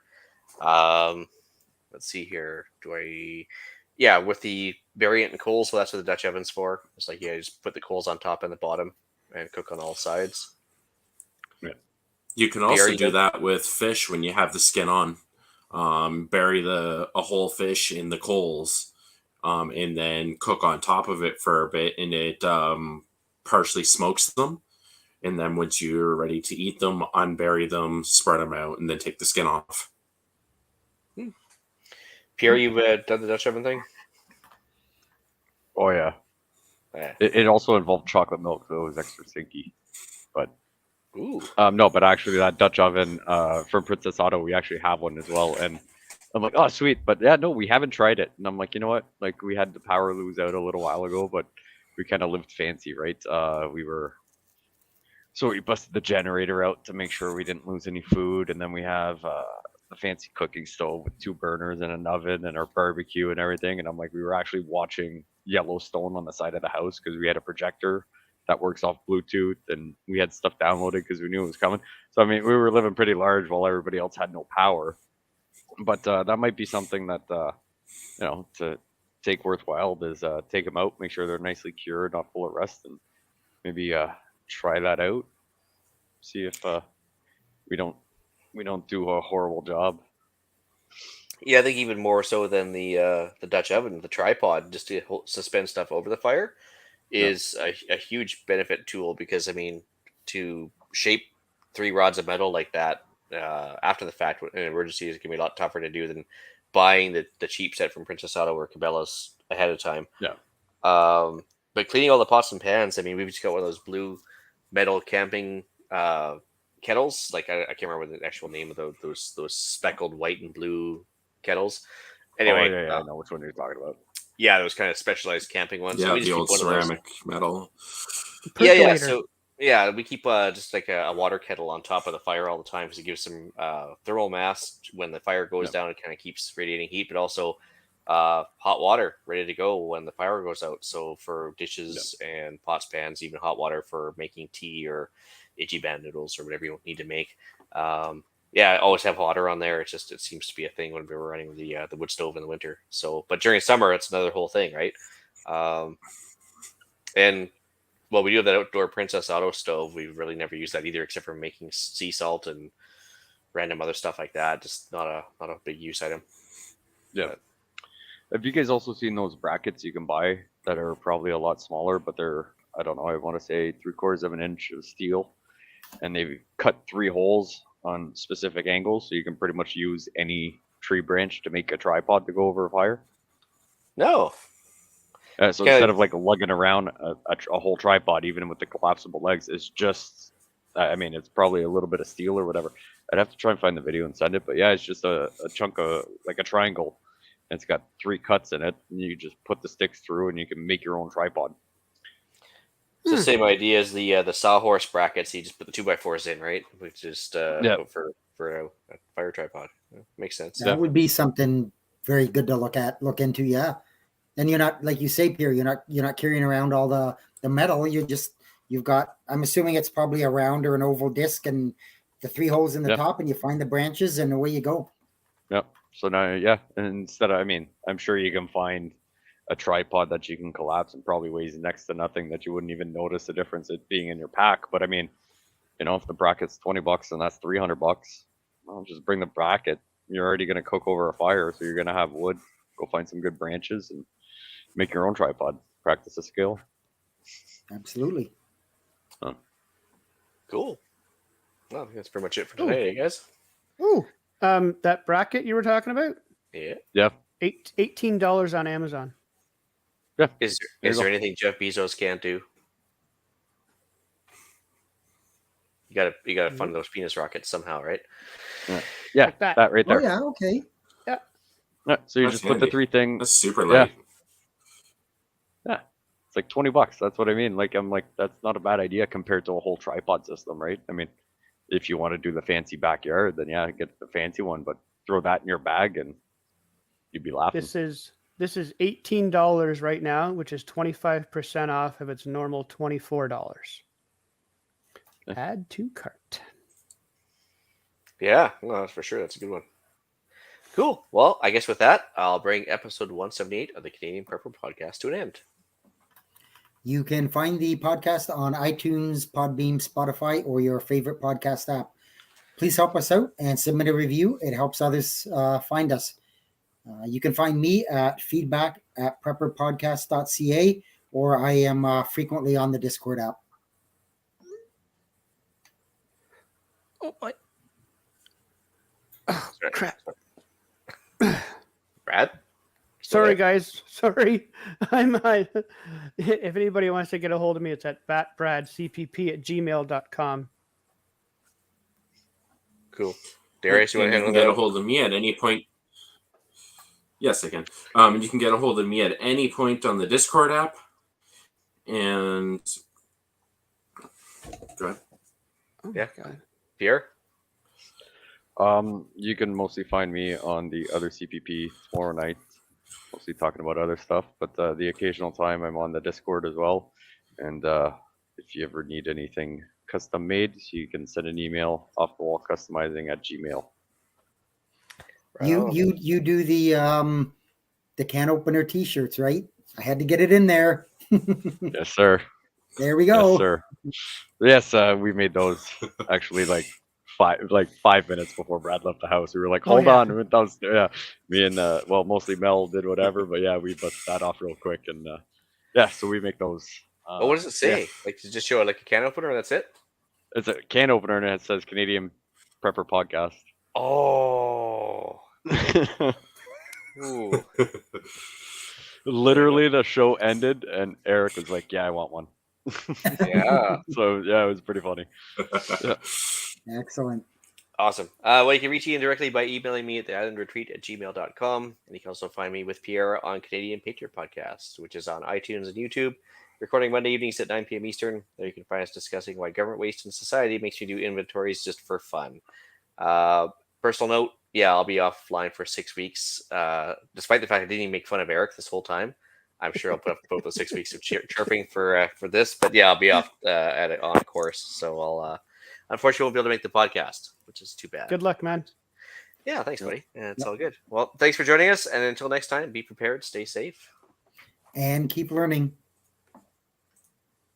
Let's see here. With the variant and coals, so that's what the Dutch oven's for. It's like, you just put the coals on top and the bottom and cook on all sides. Yeah. You can also do that with fish when you have the skin on. Bury a whole fish in the coals, and then cook on top of it for a bit, and it partially smokes them. And then once you're ready to eat them, unbury them, spread them out, and then take the skin off. Pierre, you've done the Dutch oven thing? Oh yeah. It also involved chocolate milk, so it was extra stinky. But no, but actually that Dutch oven from Princess Auto, we actually have one as well, and I'm like, oh sweet, but yeah, no, we haven't tried it. And I'm like, you know what? Like, we had the power lose out a little while ago, but we kind of lived fancy, right? So we busted the generator out to make sure we didn't lose any food, and then we have a fancy cooking stove with 2 burners and an oven and our barbecue and everything. And I'm like, we were actually watching Yellowstone on the side of the house because we had a projector that works off Bluetooth, and we had stuff downloaded because we knew it was coming. So I mean, we were living pretty large while everybody else had no power. But that might be something that to take worthwhile is take them out, make sure they're nicely cured, not full of rust, and maybe try that out. See if we don't do a horrible job. Yeah, I think even more so than the Dutch oven, the tripod, just to suspend stuff over the fire, is a huge benefit tool, because I mean, to shape 3 rods of metal like that after the fact in an emergency is going to be a lot tougher to do than buying the cheap set from Princess Auto or Cabela's ahead of time. Yeah. But cleaning all the pots and pans, I mean, we've just got one of those blue metal camping kettles. Like I can't remember the actual name of those speckled white and blue kettles. Anyway, yeah, I know which one you're talking about. Yeah, those kind of specialized camping ones. Yeah, so we just the keep old one ceramic metal. Yeah. So yeah, we keep just like a water kettle on top of the fire all the time, because it gives some thermal mass when the fire goes down. It kind of keeps radiating heat, but also hot water ready to go when the fire goes out. So for dishes and pots, pans, even hot water for making tea or Ichiban noodles or whatever you need to make. I always have water on there. It seems to be a thing when we were running the wood stove in the winter. So, but during summer, it's another whole thing, right? And well, we do have that outdoor Princess Auto stove. We've really never used that either, except for making sea salt and random other stuff like that. Just not a big use item. Yeah. But have you guys also seen those brackets you can buy that are probably a lot smaller, but they're, I don't know, I want to say 3/4 of an inch of steel, and they've cut 3 holes on specific angles, so you can pretty much use any tree branch to make a tripod to go over a fire. No. So Okay. instead of like lugging around a whole tripod, even with the collapsible legs, it's just, I mean, it's probably a little bit of steel or whatever. I'd have to try and find the video and send it, but yeah, it's just a chunk of like a triangle. And it's got 3 cuts in it, and you just put the sticks through, and you can make your own tripod. It's the same idea as the sawhorse brackets. You just put the 2x4s in, right? Which is for a fire tripod. Makes sense. That would be something very good to look into. Yeah. And you're not, like you say, Pierre, you're not carrying around all the metal. You've got, I'm assuming it's probably a round or an oval disc and the 3 holes in the top, and you find the branches and away you go. Yep. So now, yeah, and instead of, I mean, I'm sure you can find a tripod that you can collapse and probably weighs next to nothing that you wouldn't even notice the difference it being in your pack. But I mean, you know, if the bracket's $20 and that's $300, well, just bring the bracket. You're already going to cook over a fire, so you're going to have wood. Go find some good branches and make your own tripod. Practice a skill. Absolutely. Cool. Well, that's pretty much it for today, guys. Ooh, that bracket you were talking about? Yeah. Yeah. $18 on Amazon. Yeah. Is there anything Jeff Bezos can't do? You gotta fund those penis rockets somehow, right? Yeah, Like that. that right there. Oh, yeah. Okay. Yeah, so you That's just put the handy. 3 things. That's super light. Yeah. It's like $20. That's what I mean. Like, I'm like, that's not a bad idea compared to a whole tripod system, right? I mean, if you want to do the fancy backyard, then yeah, get the fancy one, but throw that in your bag and you'd be laughing. This is $18 right now, which is 25% off of its normal $24. Yeah. Add to cart. Yeah, no, that's for sure. That's a good one. Cool. Well, I guess with that, I'll bring episode 178 of the Canadian Prepper Podcast to an end. You can find the podcast on iTunes, Podbeam, Spotify, or your favorite podcast app. Please help us out and submit a review. It helps others find us. You can find me at feedback@prepperpodcast.ca, or I am frequently on the Discord app. Oh, my. Oh, crap. Brad? Sorry, guys. Sorry. If anybody wants to get a hold of me, it's at batbradcpp@gmail.com. Cool. Darius, you want to You handle can get a that? hold of me at any point. Yes, I can. You can get a hold of me at any point on the Discord app. And go ahead. Oh, Yeah. God. Pierre? You can mostly find me on the other CPP tomorrow night, mostly talking about other stuff, but the occasional time I'm on the Discord as well. And if you ever need anything custom made, you can send an email offthewallcustomizing@gmail. You do the can opener T-shirts, right? I had to get it in there. Yes, sir. There we go. Yes, sir. Yes, we made those actually like 5 minutes before Brad left the house. We were like, hold on. We went downstairs. Yeah, me and mostly Mel did whatever, but yeah, we busted that off real quick, and yeah, so we make those. Oh, what does it say? Yeah. Like, to just show like a can opener and that's it? It's a can opener and it says Canadian Prepper Podcast. Oh. Ooh. Literally, the show ended and Eric was like, "Yeah, I want one." Yeah. So yeah, it was pretty funny. Yeah. Excellent. Awesome. Well, you can reach Ian directly by emailing me at theislandretreat@gmail.com. And you can also find me with Pierre on Canadian Patriot Podcast, which is on iTunes and YouTube. Recording Monday evenings at 9 p.m. Eastern. There you can find us discussing why government waste in society makes you do inventories just for fun. Personal note, yeah, I'll be offline for 6 weeks. Despite the fact I didn't even make fun of Eric this whole time. I'm sure I'll put up both the 6 weeks of chirping for this. But yeah, I'll be off on a course. So I'll unfortunately won't be able to make the podcast, which is too bad. Good luck, man. Yeah, thanks, buddy. Yeah, it's all good. Well, thanks for joining us. And until next time, be prepared, stay safe. And keep learning.